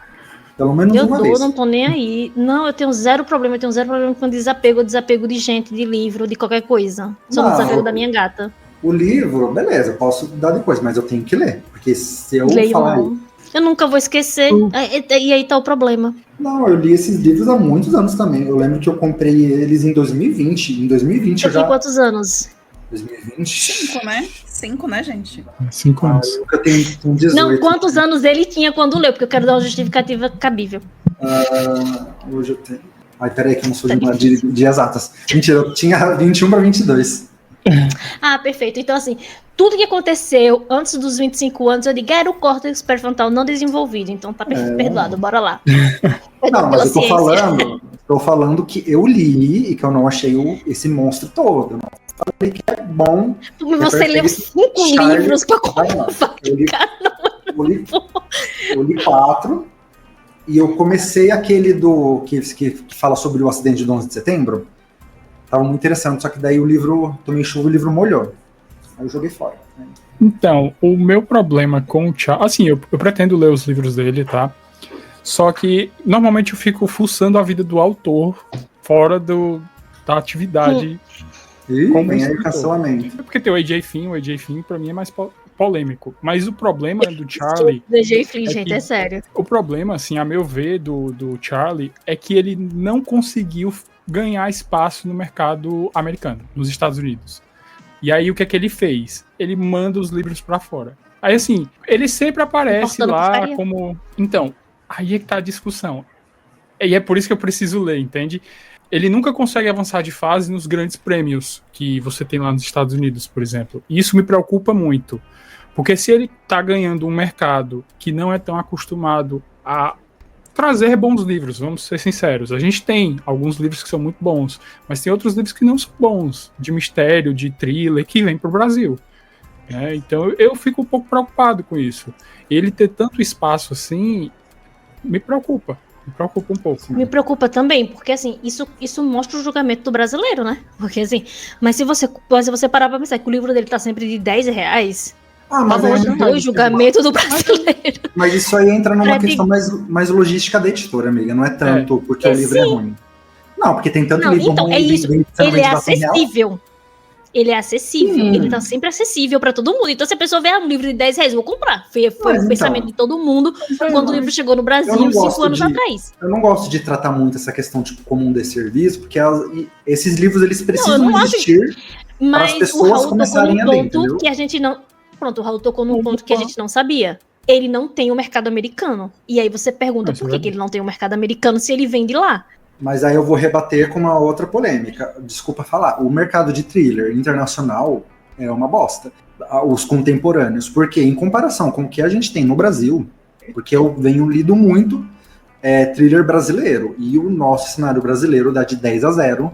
Pelo menos uma vez. Eu não tô nem aí. Não, eu tenho zero problema com desapego de gente, de livro, de qualquer coisa. Só no desapego da minha gata. O livro, beleza, eu posso dar depois, mas eu tenho que ler. Porque se eu falar... Eu nunca vou esquecer. E aí tá o problema. Não, eu li esses livros há muitos anos também. Eu lembro que eu comprei eles em 2020. Em 2020 eu já... quantos anos? 2020. 5, né, gente? 5 anos. Eu tenho 18. Não, quantos anos ele tinha quando leu? Porque eu quero dar uma justificativa cabível. Hoje eu tenho... peraí que eu não sou de exatas. Mentira, eu tinha 21 para 22. Perfeito. Então, assim, tudo que aconteceu antes dos 25 anos, eu digo, era o córtex pré-frontal não desenvolvido. Então tá perdoado, bora lá. Não, mas eu tô falando que eu li e que eu não achei esse monstro todo. Eu não falei que é bom. Você leu 5 livros pra comprovar. Eu li 4 e eu comecei aquele que fala sobre o acidente do 11 de setembro. Tava muito interessante, só que daí tomei chuva e o livro molhou. Aí eu joguei fora. Então, o meu problema com o Charlie... Assim, eu pretendo ler os livros dele, tá? Só que, normalmente, eu fico fuçando a vida do autor fora da atividade. Como vem aí cancelamento. É porque tem o AJ Finn pra mim é mais polêmico. Mas o problema do Charlie... O AJ Finn, gente, é sério. O problema, assim, a meu ver, do Charlie, é que ele não conseguiu ganhar espaço no mercado americano, nos Estados Unidos. E aí, o que é que ele fez? Ele manda os livros pra fora. Aí, assim, ele sempre aparece lá como... Então, aí é que tá a discussão. E é por isso que eu preciso ler, entende? Ele nunca consegue avançar de fase nos grandes prêmios que você tem lá nos Estados Unidos, por exemplo. E isso me preocupa muito. Porque se ele tá ganhando um mercado que não é tão acostumado a trazer bons livros, vamos ser sinceros. A gente tem alguns livros que são muito bons, mas tem outros livros que não são bons, de mistério, de thriller, que vêm pro Brasil. Então eu fico um pouco preocupado com isso. Ele ter tanto espaço assim, me preocupa um pouco. Me preocupa também, porque assim, isso mostra o julgamento do brasileiro, né? Porque assim, mas se você parar pra pensar que o livro dele tá sempre de R$10... mas o julgamento do brasileiro. Mas isso aí entra numa questão mais logística da editora, amiga. Não é tanto porque o livro é ruim. Não, porque tem tanto livro então, ruim. É isso. Ele é acessível. Ele é acessível. Ele tá sempre acessível pra todo mundo. Então, se a pessoa vê um livro de R$10, eu vou comprar. Foi o pensamento de todo mundo quando o livro chegou no Brasil 5 anos atrás. Eu não gosto de tratar muito essa questão como um desserviço, porque esses livros eles precisam existir para as pessoas começarem a ler, entendeu? Que a gente não... Pronto, o Raul tocou num ponto que a gente não sabia. Ele não tem o mercado americano. E aí você pergunta por que ele não tem o mercado americano se ele vem de lá. Mas aí eu vou rebater com uma outra polêmica. Desculpa falar. O mercado de thriller internacional é uma bosta. Os contemporâneos. Porque em comparação com o que a gente tem no Brasil, porque eu venho lido muito thriller brasileiro. E o nosso cenário brasileiro dá de 10-0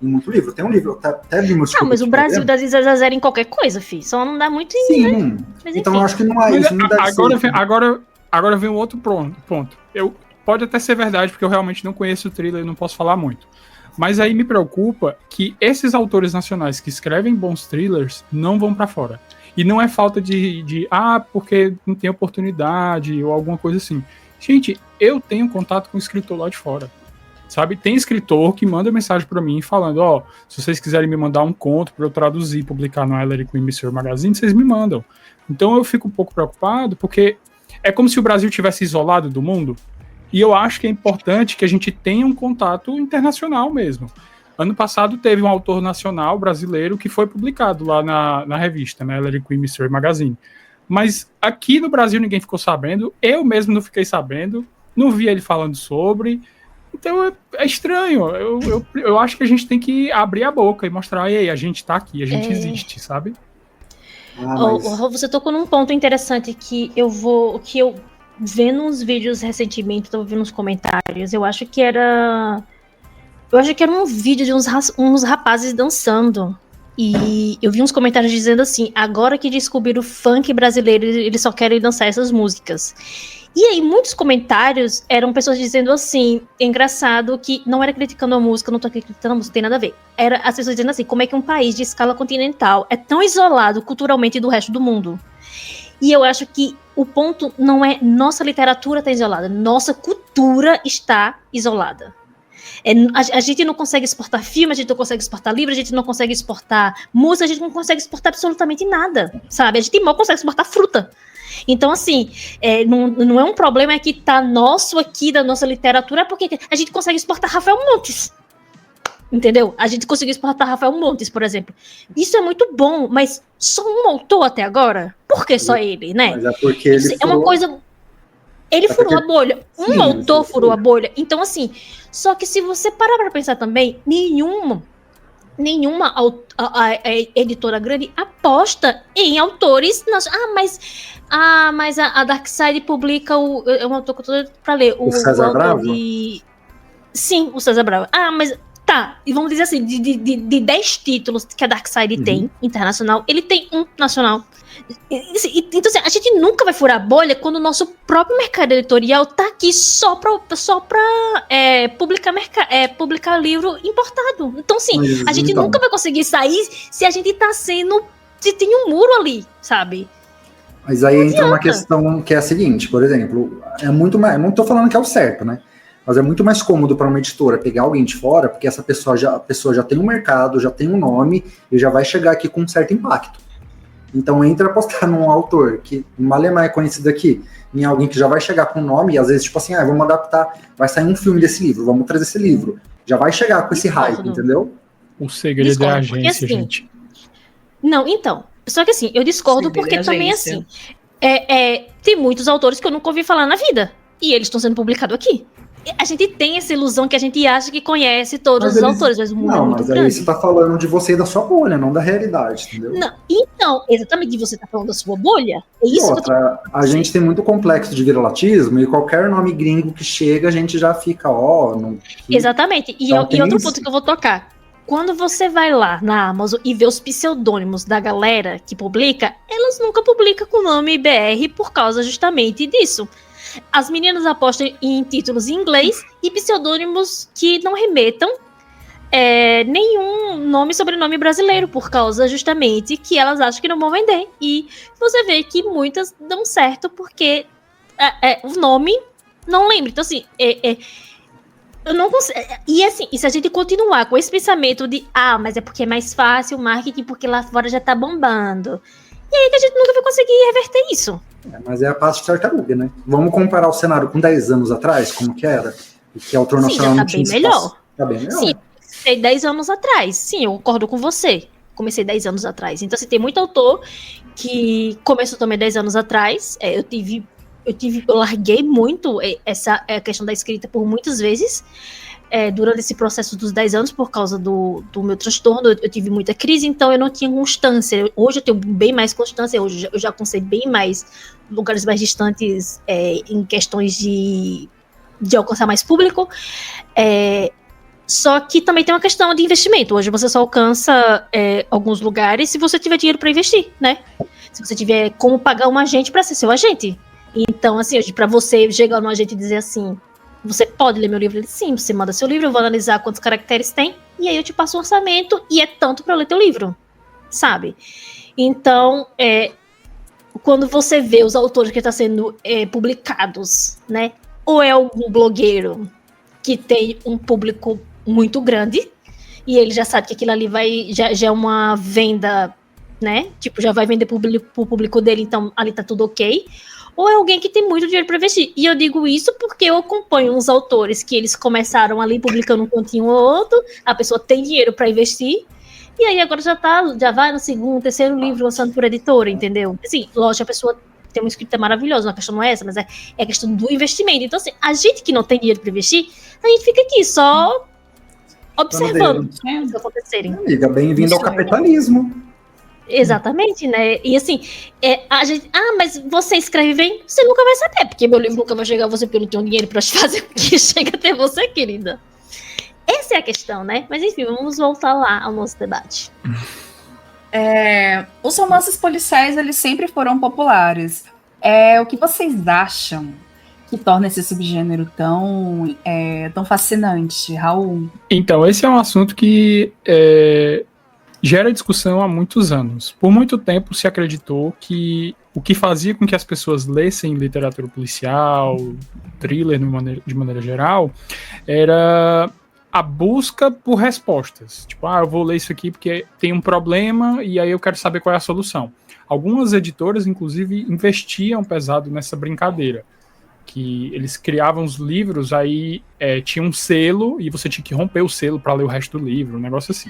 em muito livro. Tem um livro, até vi meus... Não, mas o Brasil dá de 10-0 em qualquer coisa, filho. Só não dá muito em... Sim, né? Mas, então eu acho que não é isso. Não deve ser. Agora vem um outro ponto. Pode até ser verdade, porque eu realmente não conheço o thriller e não posso falar muito. Mas aí me preocupa que esses autores nacionais que escrevem bons thrillers não vão pra fora. E não é falta porque não tem oportunidade ou alguma coisa assim. Gente, eu tenho contato com o escritor lá de fora. Sabe, tem escritor que manda mensagem pra mim falando, se vocês quiserem me mandar um conto pra eu traduzir e publicar no Ellery Queen Mystery Magazine, vocês me mandam. Então eu fico um pouco preocupado, porque é como se o Brasil tivesse isolado do mundo, e eu acho que é importante que a gente tenha um contato internacional mesmo. Ano passado teve um autor nacional brasileiro que foi publicado lá na revista, né, Ellery Queen Mystery Magazine. Mas aqui no Brasil ninguém ficou sabendo, eu mesmo não fiquei sabendo, não vi ele falando sobre. Então é estranho. Eu acho que a gente tem que abrir a boca e mostrar, ei, a gente tá aqui, a gente existe, sabe? Você tocou num ponto interessante que eu vendo uns vídeos recentemente, tô vendo uns comentários, eu acho que era um vídeo de uns rapazes dançando. E eu vi uns comentários dizendo assim, agora que descobriram o funk brasileiro, eles só querem dançar essas músicas. E aí, muitos comentários eram pessoas dizendo assim, engraçado que não era criticando a música, não tô criticando a música, tem nada a ver. Era as pessoas dizendo assim, como é que um país de escala continental é tão isolado culturalmente do resto do mundo? E eu acho que o ponto não é nossa literatura está isolada, nossa cultura está isolada. A gente não consegue exportar filme, a gente não consegue exportar livro, a gente não consegue exportar música, a gente não consegue exportar absolutamente nada, sabe? A gente mal consegue exportar fruta. Então, assim, não é um problema que tá nosso aqui, da nossa literatura, porque a gente consegue exportar Rafael Montes. Entendeu? A gente conseguiu exportar Rafael Montes, por exemplo. Isso é muito bom, mas só um autor até agora? Por que só ele, né? Mas é porque ele é uma coisa... Ele furou a bolha. Um autor furou a bolha. Então, assim, só que se você parar pra pensar também, nenhuma editora grande aposta em autores. Mas a Darkseid publica é um autor que eu tô doido pra ler. O César Bravo? Sim, o César Bravo. Mas tá, e vamos dizer assim, de 10 títulos que a Darkseid tem, internacional, ele tem um nacional. Então, assim, a gente nunca vai furar a bolha quando o nosso próprio mercado editorial tá aqui só pra publicar livro importado. Então, assim, a gente nunca vai conseguir sair se a gente tá se tem um muro ali, sabe? Mas aí entra uma questão que é a seguinte, por exemplo, é muito mais, não tô falando que é o certo, né? Mas é muito mais cômodo para uma editora pegar alguém de fora, porque a pessoa já tem um mercado, já tem um nome, e já vai chegar aqui com um certo impacto. Então entra apostar num autor que malemar é conhecido aqui, em alguém que já vai chegar com o nome, e às vezes tipo assim, vamos adaptar, vai sair um filme desse livro, vamos trazer esse livro. Já vai chegar com esse hype, entendeu? O segredo é a agência, assim, gente. Não, então, só que assim, eu discordo porque também assim, tem muitos autores que eu nunca ouvi falar na vida, e eles estão sendo publicados aqui. A gente tem essa ilusão que a gente acha que conhece todos os autores, mas o mundo é muito grande. Aí você tá falando de você e da sua bolha, não da realidade, entendeu? Não, então, exatamente, você tá falando da sua bolha? É isso a gente tem muito complexo de viralatismo e qualquer nome gringo que chega, a gente já fica, Exatamente, e outro ponto que eu vou tocar. Quando você vai lá na Amazon e vê os pseudônimos da galera que publica, elas nunca publicam com o nome BR por causa justamente disso. As meninas apostam em títulos em inglês e pseudônimos que não remetam nenhum nome e sobrenome brasileiro, por causa justamente que elas acham que não vão vender. E você vê que muitas dão certo porque o nome não lembra. Então, assim, eu não consigo. E assim, e se a gente continuar com esse pensamento de mas é porque é mais fácil o marketing, porque lá fora já tá bombando. E aí que a gente nunca vai conseguir reverter isso. Mas é a passo de tartaruga, né? Vamos comparar o cenário com 10 anos atrás, como que era? E que autor nacional não tinha espaço. Tá bem melhor. Sim, comecei 10 anos atrás. Sim, eu concordo com você. Comecei 10 anos atrás. Então, assim, tem muito autor que começou também 10 anos atrás. Eu larguei muito essa questão da escrita por muitas vezes. Durante esse processo dos 10 anos, por causa do meu transtorno, eu tive muita crise, então eu não tinha constância. Hoje eu tenho bem mais constância, hoje eu já alcancei bem mais lugares mais distantes em questões de alcançar mais público. Só que também tem uma questão de investimento. Hoje você só alcança alguns lugares se você tiver dinheiro para investir, né? Se você tiver como pagar um agente para ser seu agente. Então, assim, hoje, para você chegar no agente e dizer assim, você pode ler meu livro? Sim, você manda seu livro, eu vou analisar quantos caracteres tem, e aí eu te passo um orçamento, e é tanto para eu ler teu livro, sabe? Então, quando você vê os autores que estão sendo publicados, né? Ou é algum blogueiro que tem um público muito grande, e ele já sabe que aquilo ali já é uma venda, né? Tipo, já vai vender pro público dele, então ali tá tudo ok. Ou é alguém que tem muito dinheiro para investir. E eu digo isso porque eu acompanho uns autores que eles começaram ali publicando um cantinho ou outro, a pessoa tem dinheiro para investir, e aí agora já vai no segundo, terceiro livro lançando por editora, entendeu? Assim, lógico, a pessoa tem uma escrita maravilhosa, a questão não é essa, mas é a questão do investimento. Então, assim, a gente que não tem dinheiro para investir, a gente fica aqui só observando as coisas acontecerem. Amiga, bem-vindo ao capitalismo. Exatamente, né? E assim, a gente. Ah, mas você escreve bem? Você nunca vai saber, porque meu livro nunca vai chegar a você, porque eu não tenho dinheiro pra te fazer o que chega até você, querida. Essa é a questão, né? Mas enfim, vamos voltar lá ao nosso debate. Os romances policiais, eles sempre foram populares. O que vocês acham que torna esse subgênero tão fascinante, Raul? Então, esse é um assunto que gera discussão há muitos anos. Por muito tempo se acreditou que o que fazia com que as pessoas lessem literatura policial, thriller de maneira geral, era a busca por respostas. Tipo, eu vou ler isso aqui porque tem um problema e aí eu quero saber qual é a solução. Algumas editoras, inclusive, investiam pesado nessa brincadeira, que eles criavam os livros, aí tinha um selo e você tinha que romper o selo para ler o resto do livro, um negócio assim.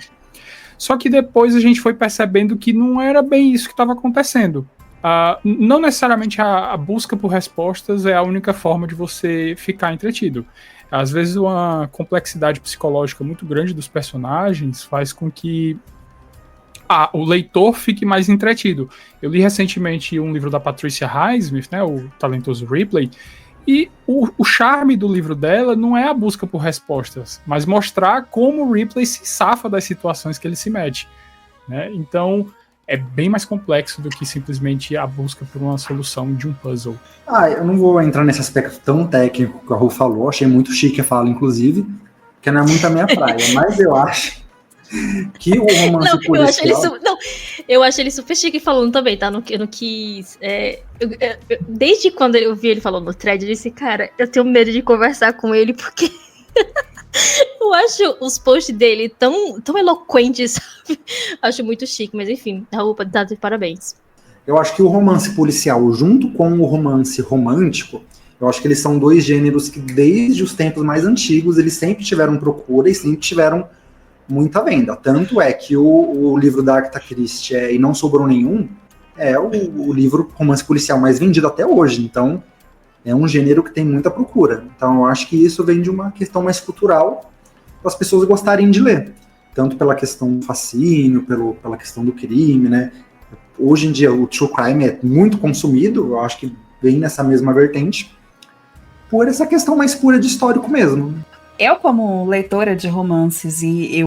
Só que depois a gente foi percebendo que não era bem isso que estava acontecendo. Não necessariamente a busca por respostas é a única forma de você ficar entretido. Às vezes uma complexidade psicológica muito grande dos personagens faz com que o leitor fique mais entretido. Eu li recentemente um livro da Patricia Highsmith, né, o talentoso Ripley, e o charme do livro dela não é a busca por respostas, mas mostrar como o Ripley se safa das situações que ele se mete, né? Então, é bem mais complexo do que simplesmente a busca por uma solução de um puzzle. Eu não vou entrar nesse aspecto tão técnico que a Ru falou, achei muito chique a fala, inclusive, que não é muito a minha praia, mas eu acho que o romance policial... Eu acho ele super chique falando também, tá? Eu não quis... desde quando eu vi ele falando no thread, eu disse, cara, eu tenho medo de conversar com ele, porque... eu acho os posts dele tão eloquentes, sabe? Acho muito chique, mas enfim, Raul, tá de parabéns. Eu acho que o romance policial, junto com o romance romântico, eu acho que eles são dois gêneros que, desde os tempos mais antigos, eles sempre tiveram procura e sempre tiveram muita venda. Tanto é que o livro da Agatha Christie E Não Sobrou Nenhum é o livro romance policial mais vendido até hoje. Então, é um gênero que tem muita procura. Então, eu acho que isso vem de uma questão mais cultural, para as pessoas gostarem de ler. Tanto pela questão do fascínio, pela questão do crime, né? Hoje em dia, o true crime é muito consumido, eu acho que vem nessa mesma vertente, por essa questão mais pura de histórico mesmo. Eu, como leitora de romances, e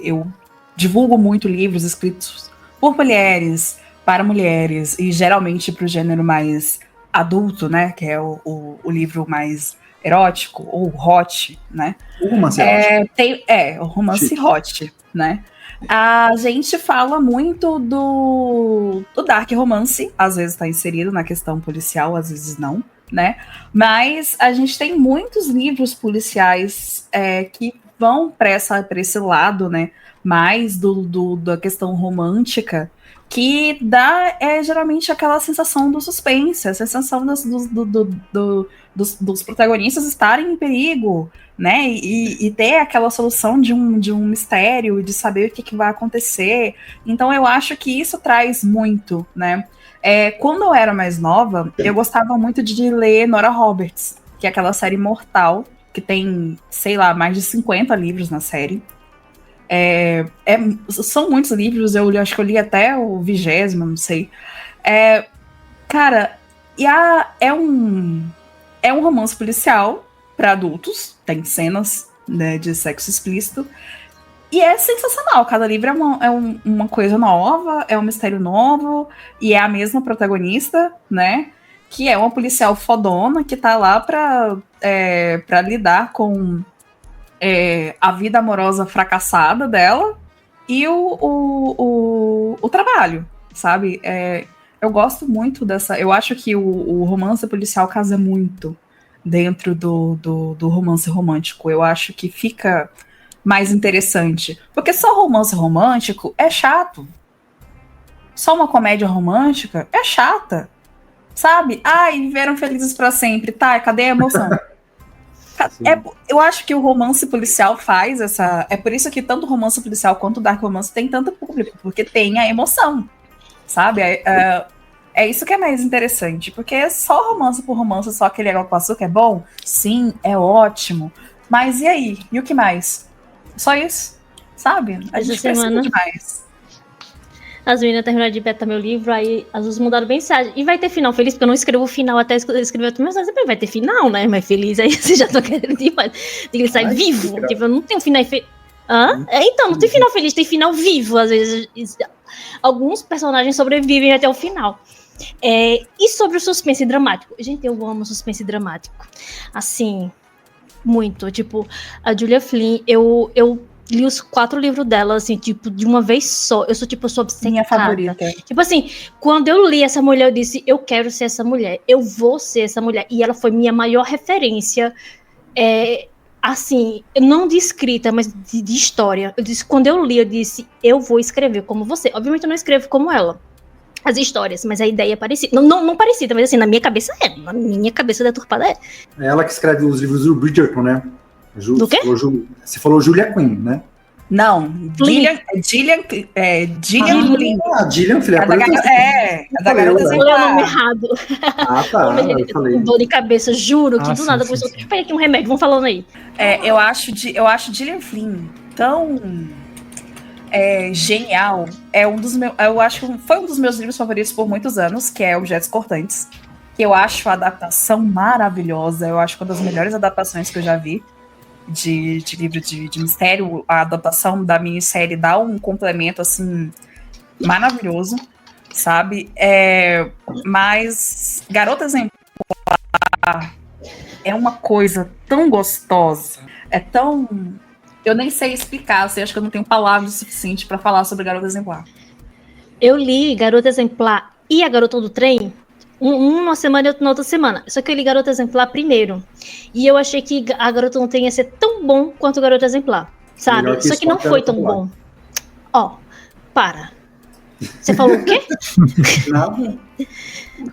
eu divulgo muito livros escritos por mulheres, para mulheres, e geralmente para o gênero mais adulto, né? Que é o livro mais erótico, ou hot, né? O romance erótico. O romance hot, né? A gente fala muito do dark romance, às vezes está inserido na questão policial, às vezes não, né? Mas a gente tem muitos livros policiais que vão para esse lado, né? Mais da questão romântica, que dá geralmente aquela sensação do suspense, a sensação dos protagonistas estarem em perigo, né? E ter aquela solução de um mistério, de saber o que vai acontecer. Então eu acho que isso traz muito, né? Quando eu era mais nova, eu gostava muito de ler Nora Roberts, que é aquela série Imortal, que tem, sei lá, mais de 50 livros na série. São muitos livros, eu acho que eu li até o 20º, não sei. Cara, é um romance policial para adultos, tem cenas, né, de sexo explícito, e é sensacional. Cada livro é uma coisa nova, é um mistério novo, e é a mesma protagonista, né? Que é uma policial fodona que tá lá pra lidar com a vida amorosa fracassada dela e o trabalho, sabe? Eu gosto muito dessa... Eu acho que o romance policial casa muito dentro do romance romântico. Eu acho que fica mais interessante. Porque só romance romântico é chato. Só uma comédia romântica é chata. Sabe? Viveram felizes pra sempre. Tá, cadê a emoção? Eu acho que o romance policial faz essa... É por isso que tanto o romance policial quanto o dark romance tem tanto público. Porque tem a emoção. Sabe? É isso que é mais interessante, porque é só romance por romance, só aquele água com açúcar é bom? Sim, é ótimo. Mas e aí? E o que mais? Só isso, sabe? A Essa gente precisa semana- de mais. As meninas terminaram de beta meu livro, aí as duas mandaram mensagem. E vai ter final feliz, porque eu não escrevo o final até escrever outro mensagem. Vai ter final, né? Mas feliz aí, vocês já estão querendo demais. Tem que ele sair Ai, vivo. legal. Tipo, eu não tenho final feliz. Hã? Então, não tem final feliz, tem final vivo. Às vezes, alguns personagens sobrevivem até o final. E sobre o suspense dramático? Gente, eu amo suspense dramático. Assim, muito. Tipo, a Julia Flynn, eu li os 4 livros dela, assim, tipo, de uma vez só. Eu sou obcecada. Minha favorita. Tipo assim, quando eu li essa mulher, eu disse, eu quero ser essa mulher. Eu vou ser essa mulher. E ela foi minha maior referência, assim, não de escrita, mas de história. Eu disse, quando eu li, eu disse, eu vou escrever como você. Obviamente eu não escrevo como ela. As histórias, mas a ideia é parecida. Não parecida, mas assim, na minha cabeça é. Na minha cabeça deturpada é. É ela que escreve os livros do Bridgerton, né? Do quê? Você falou Julia Quinn, né? Não, Gillian Flynn. Ah, Gillian, filha. É da Garota Eu falei o nome Exemplar. errado. Ah, tá. Eu falei. Dor de cabeça, juro que do sim, nada sim, começou. sim. Deixa eu pegar aqui um remédio, vamos falando aí. Eu acho Gillian Flynn tão genial. Eu acho que foi um dos meus livros favoritos por muitos anos, que é Objetos Cortantes. Que eu acho a adaptação maravilhosa. Eu acho que uma das melhores adaptações que eu já vi de livro de mistério. A adaptação da minissérie dá um complemento assim maravilhoso, sabe? Mas Garota Exemplar é uma coisa tão gostosa, é tão... Eu nem sei explicar, acho que eu não tenho palavras o suficiente para falar sobre Garota Exemplar. Eu li Garota Exemplar e A Garota do Trem, uma semana e outra na outra semana. Só que eu li Garota Exemplar primeiro. E eu achei que A Garota do Trem ia ser tão bom quanto Garota Exemplar, sabe? Melhor que Só que não Spock foi Garota tão Polar. bom. Ó, para. Você falou o quê? Nada.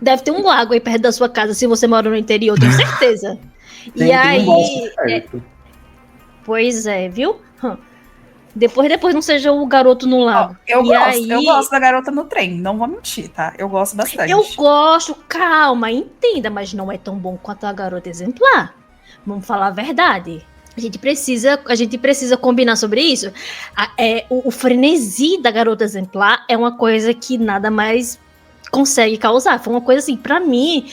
Deve ter um lago aí perto da sua casa, se você mora no interior, tenho certeza. Tem E um aí... bosque perto. Pois é, viu? Depois não seja o garoto no lago. Eu E gosto, aí- eu gosto da Garota no Trem, não vou mentir, tá? Eu gosto bastante. Eu gosto, calma, entenda, mas não é tão bom quanto A Garota Exemplar. Vamos falar a verdade. A gente precisa combinar sobre isso. O frenesi da Garota Exemplar é uma coisa que nada mais consegue causar. Foi uma coisa assim, pra mim...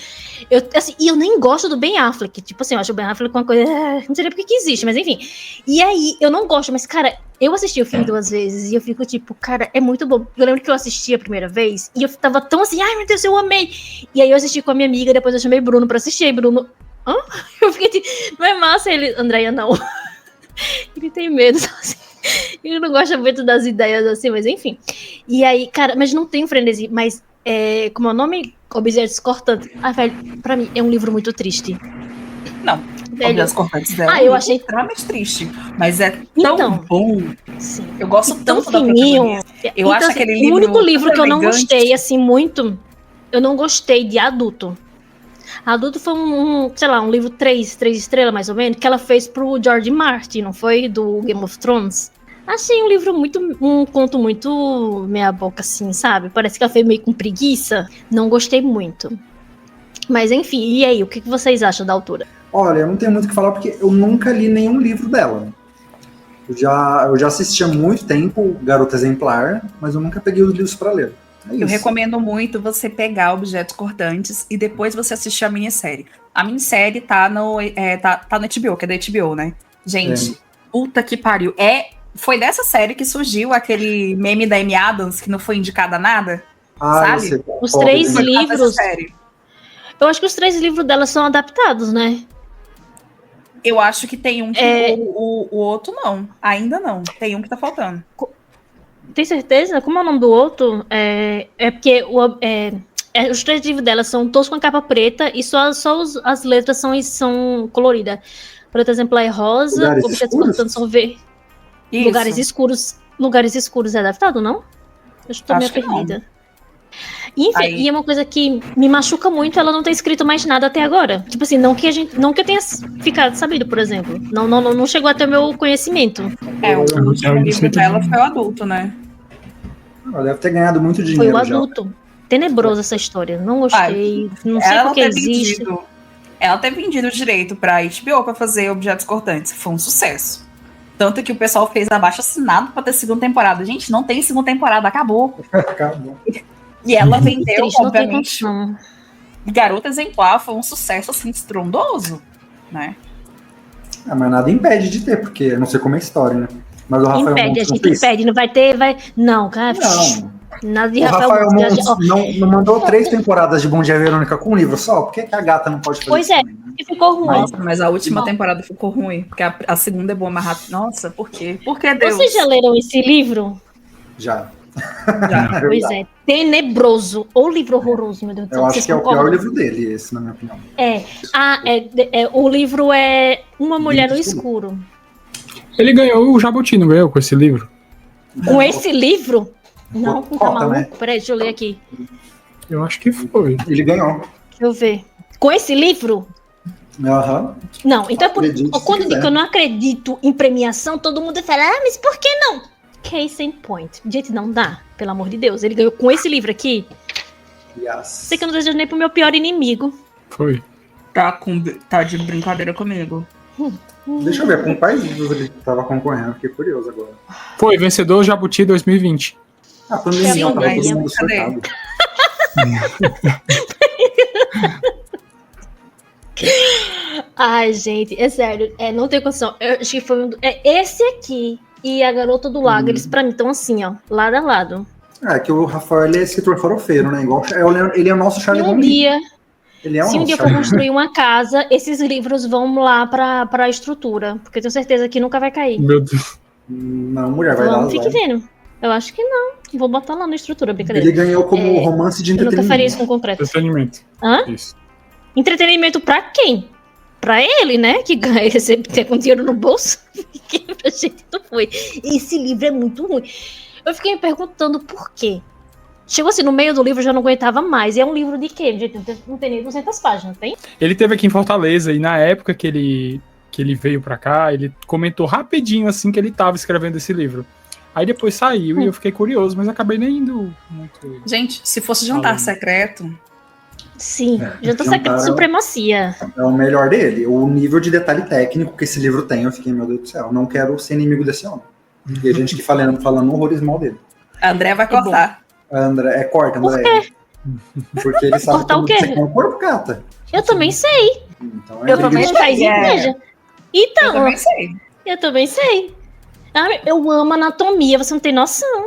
E eu nem gosto do Ben Affleck. Tipo assim, eu acho o Ben Affleck uma coisa... Não sei nem porque que existe, mas enfim. E aí, eu não gosto, mas cara... Eu assisti o filme 2 vezes e eu fico tipo, cara, é muito bom. Eu lembro que eu assisti a primeira vez e eu tava tão assim, ai meu Deus, eu amei. E aí eu assisti com a minha amiga, depois eu chamei Bruno pra assistir. E Bruno, hã? Eu fiquei tipo, não é massa? Ele, Andréia, não. Ele tem medo, assim. Ele não gosta muito das ideias assim, mas enfim. E aí, cara, mas não tem frenesi, mas como é o nome? Objetos Cortantes. Ah, velho, pra mim é um livro muito triste. Não, Velho. Objetos Cortantes é Eu achei extremamente triste, mas é tão Então. bom. Sim. Eu gosto Tão tanto da fininho. protagonista. Eu acho aquele O livro único livro tão que eu não elegante. gostei, assim, muito, eu não gostei de Adulto. Adulto foi sei lá, um livro 3 estrelas, mais ou menos, que ela fez pro George Martin, não foi? Do Game of Thrones. Achei um conto muito meia boca, assim, sabe? Parece que ela fez meio com preguiça. Não gostei muito. Mas enfim, e aí, o que vocês acham da autora? Olha, eu não tenho muito o que falar porque eu nunca li nenhum livro dela. Eu já assisti há muito tempo Garota Exemplar, mas eu nunca peguei os livros pra ler. É isso. Eu recomendo muito você pegar Objetos Cortantes e depois você assistir a minissérie. A minissérie tá no HBO, que é da HBO, né? Gente, puta que pariu. Foi dessa série que surgiu aquele meme da Amy Adams, que não foi indicada a nada? sabe? Você Os pode, 3 né? livros. Série. Eu acho que os 3 livros dela são adaptados, né? Eu acho que tem um que o outro não. Ainda não. Tem um que tá faltando. Tem certeza? Como é o nome do outro? Porque os 3 livros dela são todos com a capa preta e só as letras são coloridas. Por exemplo, é rosa, Lugares objetos escuros? cortantes são ver. Isso. Lugares escuros. Lugares escuros é adaptado, não? Eu estou meio Acho que não. perdida. Enfim, Aí- e é uma coisa que me machuca muito ela não ter escrito mais nada até agora. Tipo assim, não que eu tenha ficado sabido, por exemplo. Não chegou até o meu conhecimento. O último livro dela foi o adulto, né? Ela deve ter ganhado muito Foi dinheiro o já. adulto. tenebrosa essa história. Não gostei. Não sei Ela porque existe. Ela ter vendido o direito pra HBO pra fazer Objetos Cortantes. Foi um sucesso. Tanto que o pessoal fez abaixo-assinado pra ter segunda temporada. Gente, não tem segunda temporada, acabou. Acabou. E ela vendeu, Triste, não tem obviamente. condição. Garota Exemplar foi um sucesso, assim, estrondoso, né? Ah, mas nada impede de ter, porque eu não sei como é a história, né? Mas o Rafael Impede, a Montes não gente fez. impede. Não vai ter, vai. Não, cara. Não. Nada de O Rafael Montes. Montes não mandou 3 temporadas de Bom Dia Verônica com um livro só? Por que a gata não pode fazer Pois isso é. também, né? E ficou ruim. Nossa, mas a última Não. temporada ficou ruim, porque a segunda é boa, mas rápido. Nossa, por quê? Por que Deus? Vocês já leram esse livro? Já. Já. Pois é. Tenebroso. Ou livro horroroso, meu Deus do céu. Eu acho Vocês que é o concordam? pior livro dele, esse, na minha opinião. O livro é Uma Mulher no Escuro. Ele ganhou o Jabuti, não ganhou com esse livro? Com esse livro? Não, tá Cota, maluco? né? Peraí, deixa eu ler aqui. Eu acho que foi. Ele ganhou. Deixa eu ver. Com esse livro? Aham. Não, então é por Acredite se quando eu digo quiser. que eu não acredito em premiação, todo mundo fala, mas por que não? Case in point. Gente, não dá, pelo amor de Deus. Ele ganhou com esse livro aqui. Yes. Sei que eu não desejo nem pro meu pior inimigo. Foi. Tá de brincadeira comigo. Deixa eu ver com quais livros ele tava concorrendo, fiquei curioso agora. Foi, vencedor Jabuti 2020. Ah, pandemia, Sim, tava todo mas mundo cadê? surtado. Ai, gente, é sério, não tem condição. Eu acho que foi esse aqui e A Garota do Lago, eles pra mim estão assim, ó, lado a lado. É que o Rafael ele é escritor farofeiro, né? Igual ele é o nosso E Charlie um Gomez. dia, Ele é o se um nosso dia eu for Charlie Gomez. construir uma casa, esses livros vão lá pra estrutura, porque eu tenho certeza que nunca vai cair. Meu Deus. Não, mulher, vai lá. Vamos, fique vai. vendo. Eu acho que não. Vou botar lá na estrutura, brincadeira. Ele ganhou como romance de Eu nunca faria isso entretenimento. com concreto. Entretenimento. Hã? Isso. Entretenimento pra quem? Pra ele, né? Que ganha, recebe ter com dinheiro no bolso. Porque pra gente não foi. Esse livro é muito ruim. Eu fiquei me perguntando por quê. Chegou assim, no meio do livro eu já não aguentava mais. E é um livro de quê? Gente, não tem nem 200 páginas, tem? Ele teve aqui em Fortaleza e na época que ele veio pra cá, ele comentou rapidinho assim que ele tava escrevendo esse livro. Aí depois saiu e eu fiquei curioso, mas acabei nem indo muito. Gente, se fosse jantar secreto, Sim. Jantar Jantar Secreto de é o- Supremacia. É o melhor dele. O nível de detalhe técnico que esse livro tem, eu fiquei, meu Deus do céu, não quero ser inimigo desse homem. E a gente que falando horrores mal dele. a André vai É bom. cortar. André, corta, André. Porque ele sabe Cortar o como quê? você come o corpo, cata. Eu também sei. Então, Eu ele também Não faz sei, inveja. Eu Então, também sei. eu também sei. Ah, eu amo anatomia, você não tem noção,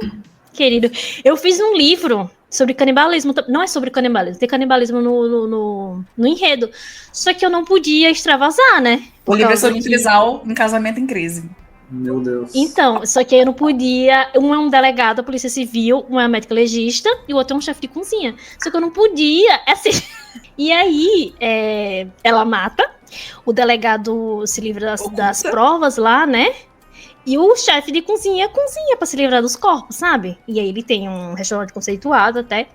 querido. Eu fiz um livro sobre canibalismo. Não é sobre canibalismo, tem canibalismo no enredo. Só que eu não podia extravasar, né? O Por livro é causa sobre um que- trisal em casamento em crise. Meu Deus. Então, só que eu não podia. Um é um delegado da Polícia Civil, um é médico legista e o outro é um chefe de cozinha. Só que eu não podia. Assim. E aí, ela mata. O delegado se livra das provas lá, né? E o chefe de cozinha cozinha pra se livrar dos corpos, sabe? E aí ele tem um restaurante conceituado até.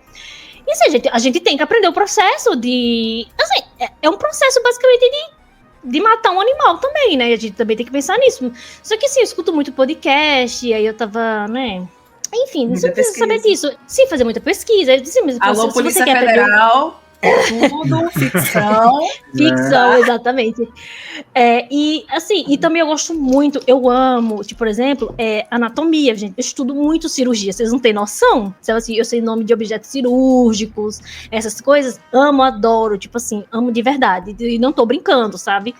E assim, a gente tem que aprender o processo de. Assim, é um processo basicamente de matar um animal também, né? A gente também tem que pensar nisso. Só que assim, eu escuto muito podcast, e aí eu tava, né? Enfim, Muita você precisa saber pesquisa. disso. Sim, fazer muita pesquisa. Sim, mas Alô, se Polícia você quer aprender Federal, tudo, ficção. ficção, exatamente. E assim, e também eu gosto muito, eu amo, tipo, por exemplo, anatomia, gente. Eu estudo muito cirurgia, vocês não têm noção? Assim, eu sei nome de objetos cirúrgicos, essas coisas, amo, adoro, tipo assim, amo de verdade. E não tô brincando, sabe?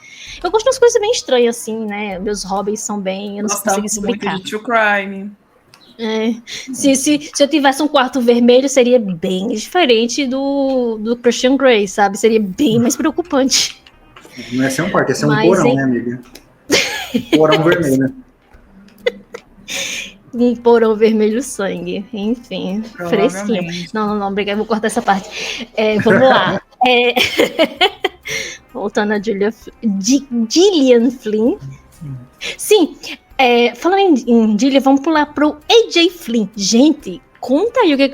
Eu gosto de umas coisas bem estranhas, assim, né? Meus hobbies são bem, eu não consigo Gostamos muito explicar. de true crime. Se eu tivesse um quarto vermelho, seria bem diferente do Christian Grey, sabe? Seria bem mais preocupante. Não ia ser um quarto, ia ser um Mas, porão, hein? né, amiga? Porão vermelho. Um porão vermelho sangue. Enfim, fresquinho. Provavelmente. Não, obrigada, vou cortar essa parte. Vamos lá. Voltando a Gillian Flynn. Sim, falando em Gillian, vamos pular pro AJ Flynn. Gente, conta aí o que...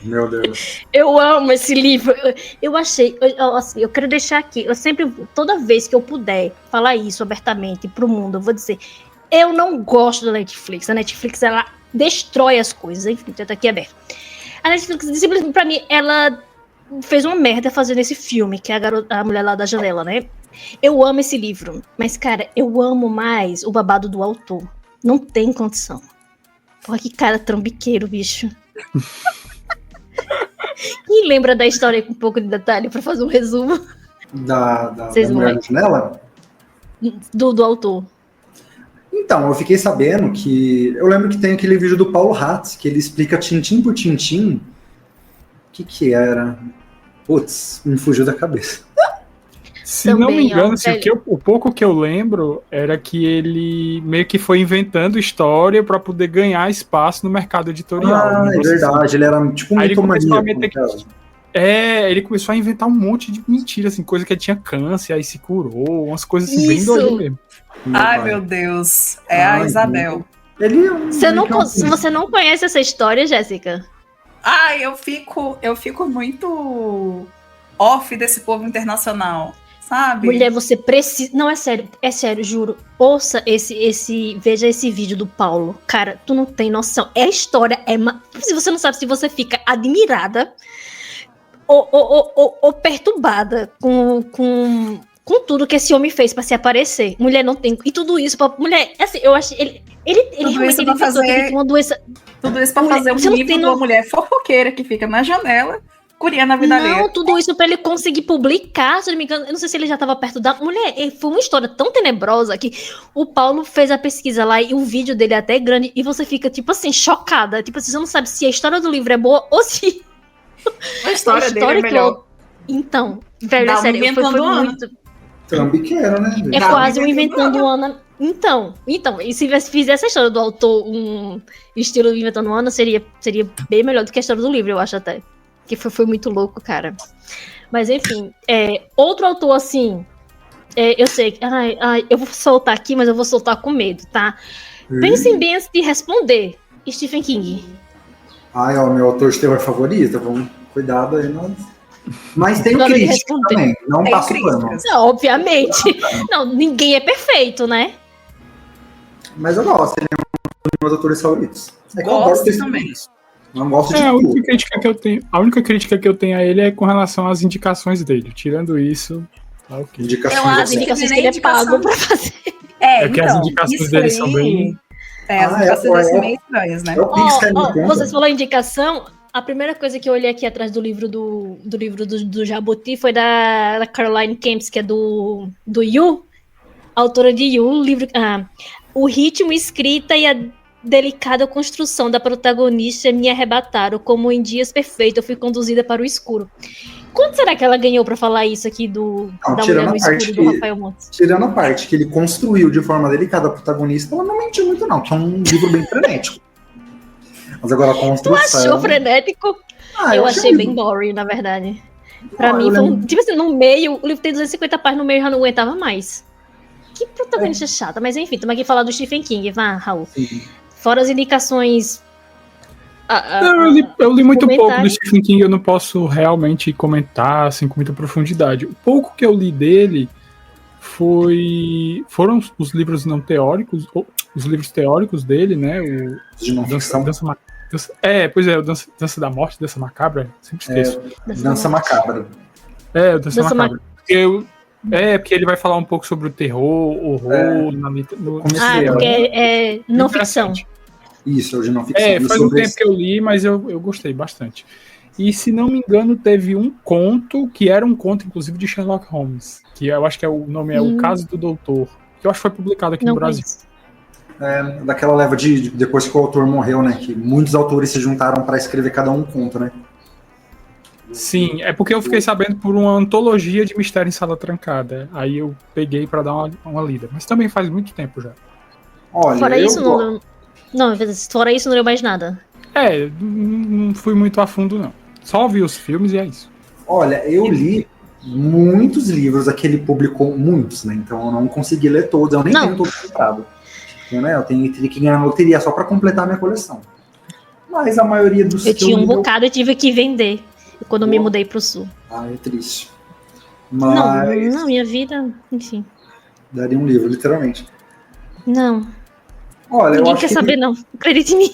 Meu Deus. Eu amo esse livro. Eu achei, assim, eu quero deixar aqui. Eu sempre, toda vez que eu puder falar isso abertamente pro mundo, eu vou dizer: eu não gosto da Netflix. A Netflix, ela destrói as coisas. Enfim, tá aqui aberto. A Netflix, simplesmente, pra mim, ela fez uma merda fazendo esse filme, que é a mulher lá da janela, né? Eu amo esse livro, mas, cara, eu amo mais o babado do autor. Não tem condição. Porra, que cara trambiqueiro, bicho. Quem lembra da história com um pouco de detalhe pra fazer um resumo? Da Vocês vão mulher ver. da janela? Do autor. Então, eu fiquei sabendo que... Eu lembro que tem aquele vídeo do Paulo Hatz, que ele explica tintim por tintim. O que era? Putz, me fugiu da cabeça. Se não Também, me engano, ó, assim, o pouco que eu lembro era que ele meio que foi inventando história para poder ganhar espaço no mercado editorial. Ah, Um é negócio assim. verdade, ele era tipo um Aí ele começou a mitomaníaco. meter Né? ele começou a inventar um monte de mentira, assim, coisa que ele tinha câncer, aí se curou, umas coisas assim, bem Isso. doidas mesmo. Ai, meu Deus. É a Isabel. Ele Você não conhece essa história, Jéssica? Ai, eu fico muito off desse povo internacional, sabe? Mulher, você precisa... Não, é sério, juro. Ouça veja esse vídeo do Paulo. Cara, tu não tem noção. É a história, se você não sabe, se você fica admirada ou perturbada com tudo que esse homem fez pra se aparecer. Mulher não tem... E tudo isso pra... Mulher, assim, eu acho... Ele realmente isso pra inventou que ele tem uma doença... Tudo isso pra Mulher, fazer um você não livro tem de uma mulher fofoqueira que fica na janela, curiando a vida alheia. Não, tudo isso pra ele conseguir publicar, se não me engano, eu não sei se ele já tava perto da... Mulher, foi uma história tão tenebrosa que o Paulo fez a pesquisa lá e o vídeo dele é até grande e você fica, tipo assim, chocada. Tipo assim, você não sabe se a história do livro é boa ou se... A história dele é melhor. Então, velho, Dá é um sério, foi inventando muito... Trambiqueiro, né? É Dá um quase um inventando inventando Ana. Então, e se fizesse a história do autor um estilo inventando Ana, seria bem melhor do que a história do livro, eu acho até. Que foi muito louco, cara. Mas enfim, outro autor assim, eu sei, eu vou soltar aqui, mas eu vou soltar com medo, tá? Pensem bem antes de responder. Stephen King. Ai, ó, meu autor de terror favorito, vamos cuidado aí, mas tem Na hora de crítica responder. também, não Tem passa o pano. críticas. Não, obviamente. Não, ninguém é perfeito, né? Mas eu gosto, ele é um dos meus autores favoritos. É que eu Gosto gosto desse também. livro. Não gosto de A tudo. única crítica que eu tenho a ele é com relação às indicações dele. Tirando isso, tá ok. Indicações Eu acho As assim. indicações que ele é pago pra fazer. É que as indicações dele são bem... As indicações dele são meio estranhas, né? É o Pix que me conta. Vocês falaram indicação, a primeira coisa que eu olhei aqui atrás do livro do Jabuti foi da Caroline Kempis, que é do You, autora de You, o livro... o ritmo, escrita e a delicada construção da protagonista me arrebataram, como em dias perfeitos eu fui conduzida para o escuro. Quanto será que ela ganhou pra falar isso aqui da Mulher no Escuro, do Rafael Montes? Tirando a parte que ele construiu de forma delicada a protagonista, ela não mentiu muito não, que é um livro bem frenético. Mas agora a Tu construção... achou frenético? Eu achei bem boring, na verdade. Pra mim, foi tipo assim, no meio, o livro tem 250 páginas, no meio eu já não aguentava mais. Que protagonista chata, mas enfim, estamos aqui falar do Stephen King, vá, Raul. Sim. Fora as indicações... eu li muito pouco comentário. do Stephen King, eu não posso realmente comentar assim, com muita profundidade. O pouco que eu li dele foram os livros não teóricos, os livros teóricos dele, né? De não ficção. O Dança da Morte, Dança Macabra, sempre esqueço. Dança Macabra. O Dança Macabra. Porque ele vai falar um pouco sobre o terror, horror, porque é não ficção. Isso, hoje não ficção. Faz um tempo que eu li, mas eu gostei bastante. E se não me engano, teve um conto, que era um conto, inclusive, de Sherlock Holmes, que eu acho que o nome é O Caso do Doutor, que eu acho que foi publicado aqui no Brasil. Daquela leva de depois que o autor morreu, né? Que muitos autores se juntaram para escrever cada um conto, né? Sim, é porque eu fiquei sabendo por uma antologia de Mistério em Sala Trancada. Aí eu peguei para dar uma lida. Mas também faz muito tempo já. Olha, fora isso, fora isso, não leu mais nada. Não fui muito a fundo, não. Só vi os filmes e é isso. Olha, eu li muitos livros, aquele publicou muitos, né? Então eu não consegui ler todos, eu nem tenho todos comprado. Né? Eu teria que ganhar na loteria só para completar a minha coleção. Mas a maioria dos eu tinha um bocado e tive que vender quando me mudei pro sul. É triste. Mas... Não, minha vida, enfim. Daria um livro, literalmente. Não. Olha, ninguém quer saber, não. Acredite em mim.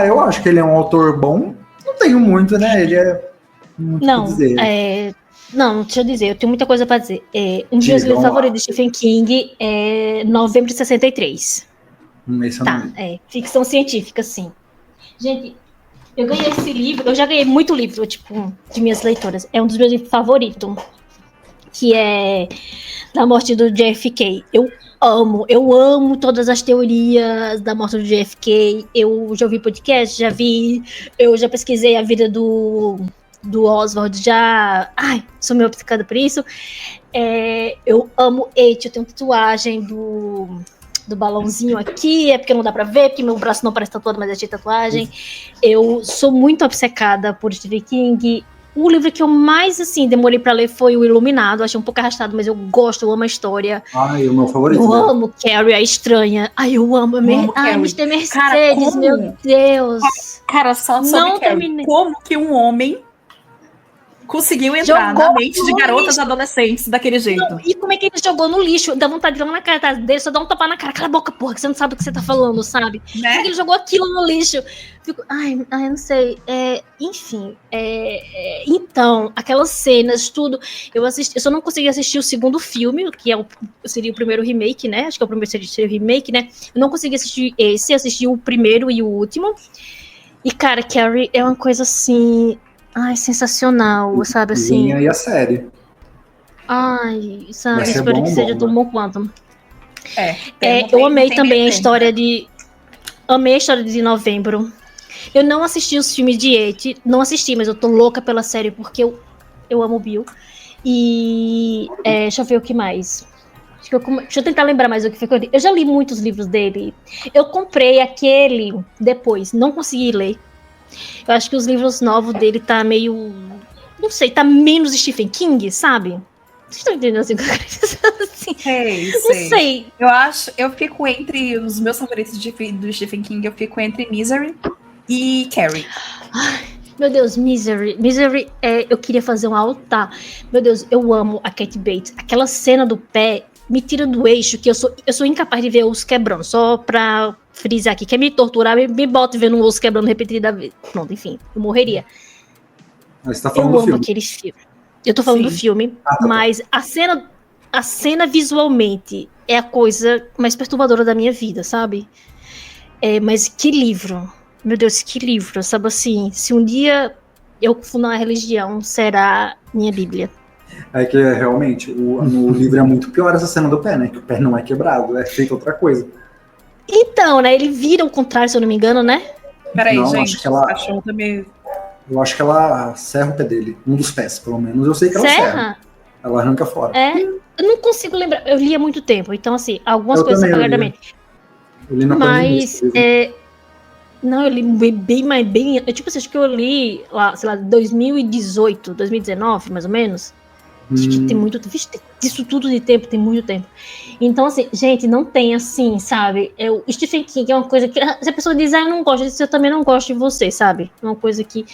Eu acho que ele é um autor bom. Não tenho muito, né? Ele é muito o que dizer. Não, deixa eu dizer, eu tenho muita coisa pra dizer. Um dos meus livros favoritos de Stephen King é Novembro de 63. Ficção científica, sim. Gente, eu ganhei esse livro, eu já ganhei muito livro, tipo, de minhas leitoras. É um dos meus livros favoritos, que é Da Morte do JFK. Eu amo todas as teorias da morte do JFK. Eu já ouvi podcast, eu já pesquisei a vida do Oswald, sou meio obcecada por isso. Eu amo It, eu tenho tatuagem do balãozinho aqui, é porque não dá pra ver, porque meu braço não parece tatuado, mas é de tatuagem. Eu sou muito obcecada por Stephen King. O livro que eu mais, assim, demorei pra ler foi O Iluminado. Achei um pouco arrastado, mas eu amo a história. O meu favorito. Eu amo Carrie, a Estranha. Eu amo Mr. Mercedes, cara, meu Deus. Cara, só sobre Carrie. Como que um homem conseguiu entrar na mente de garotas e adolescentes daquele jeito? Não, e como é que ele jogou no lixo? Dá vontade de jogar na cara dele, só dá um tapa na cara. Cala a boca, porra, que você não sabe o que você tá falando, sabe? Né? Como é que ele jogou aquilo no lixo? Fico, eu não sei. Enfim, então, aquelas cenas, tudo. Eu só não consegui assistir o segundo filme, que seria o primeiro remake, né? Acho que é o primeiro seria o remake, né? Eu não consegui assistir esse, assisti o primeiro e o último. E, cara, Carrie é uma coisa assim... sensacional, sabe, assim. E a série. Sabe, espero que seja tão bom quanto. Eu amei também a história de... Amei a história de Novembro. Eu não assisti os filmes de It, não assisti, mas eu tô louca pela série, porque eu amo o Bill. E... deixa eu ver o que mais. Deixa eu tentar lembrar mais o que foi que eu li. Eu já li muitos livros dele. Eu comprei aquele depois, não consegui ler. Eu acho que os livros novos dele tá meio... Não sei, tá menos Stephen King, sabe? Vocês estão entendendo assim? Não sei. Eu fico entre os meus favoritos do Stephen King, eu fico entre Misery e Carrie. Meu Deus, Misery. Misery, eu queria fazer um altar. Meu Deus, eu amo a Kate Bates. Aquela cena do pé me tira do eixo, que eu sou incapaz de ver os quebrando, só pra frisar aqui. Quer me torturar, me bota vendo um osso quebrando repetida vez. Pronto, enfim, eu morreria. Mas você tá falando do filme. Eu amo aqueles filmes. Eu tô falando do filme, mas a cena visualmente é a coisa mais perturbadora da minha vida, sabe? Mas que livro. Meu Deus, que livro. Sabe assim, se um dia eu fundar uma religião, será minha Bíblia. É que realmente, no livro é muito pior essa cena do pé, né? Que o pé não é quebrado, é feito outra coisa. Então, né? Ele vira o contrário, se eu não me engano, né? Peraí, não, gente. Eu acho que ela serra o pé dele. Um dos pés, pelo menos. Eu sei que ela serra. Ela arranca fora. Eu não consigo lembrar. Eu li há muito tempo. Então, assim, algumas coisas apagadamente. Eu li na Mas, não, eu li bem. Tipo assim, acho que eu li lá, sei lá, 2018, 2019, mais ou menos. Acho que tem muito. Isso tudo de tempo, tem muito tempo. Então, assim, gente, não tem assim, sabe? O Stephen King é uma coisa que. Se a pessoa diz, eu não gosto disso, eu também não gosto de você, sabe? É uma coisa que,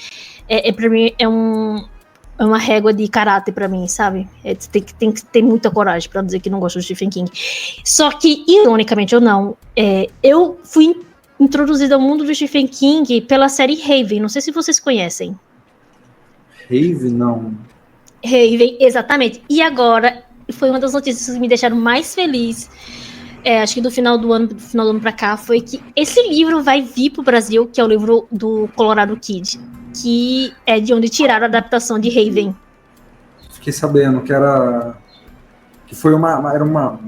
pra mim, é uma régua de caráter pra mim, sabe? Tem que ter muita coragem pra dizer que não gosto do Stephen King. Só que, ironicamente ou não, eu fui introduzida ao mundo do Stephen King pela série Raven. Não sei se vocês conhecem. Raven, não. Raven, exatamente. E agora, foi uma das notícias que me deixaram mais feliz, acho que do final do ano pra cá, foi que esse livro vai vir pro Brasil, que é o livro do Colorado Kid, que é de onde tiraram a adaptação de Raven. Fiquei sabendo que foi era uma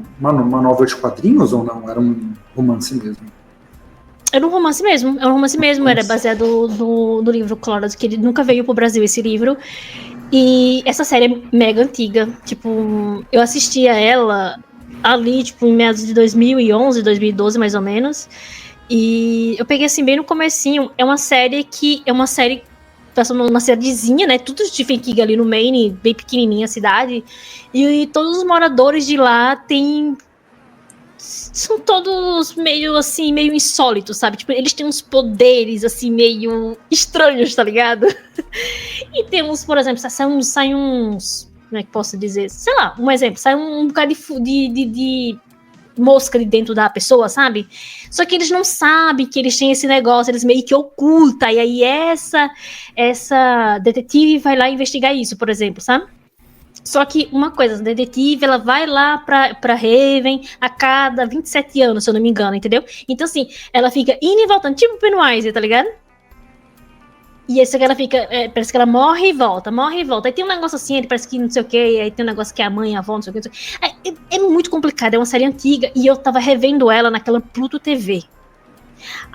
novela de quadrinhos ou não? Era um romance mesmo? Era um romance mesmo, era baseado no livro Colorado Kid. Nunca veio pro Brasil esse livro. E essa série é mega antiga. Tipo, eu assistia ela ali, tipo, em meados de 2011, 2012, mais ou menos. E eu peguei, assim, bem no comecinho. É uma série passando numa cidadezinha, né? Tudo Stephen King ali no Maine, bem pequenininha a cidade. E todos os moradores de lá são todos meio, assim, meio insólitos, sabe? Tipo, eles têm uns poderes, assim, meio estranhos, tá ligado? E temos, por exemplo, saem uns... Como é que posso dizer? Sei lá, um exemplo. Sai um bocado de mosca de dentro da pessoa, sabe? Só que eles não sabem que eles têm esse negócio, eles meio que ocultam, e aí essa detetive vai lá investigar isso, por exemplo, sabe? Só que uma coisa, a detetive, ela vai lá pra Raven a cada 27 anos, se eu não me engano, entendeu? Então, assim, ela fica indo e voltando, tipo Pennywise, tá ligado? E aí, ela fica, parece que ela morre e volta. Aí tem um negócio assim, ele parece que não sei o que, aí tem um negócio que é a mãe, a avó, não sei o que. É muito complicado, é uma série antiga, e eu tava revendo ela naquela Pluto TV.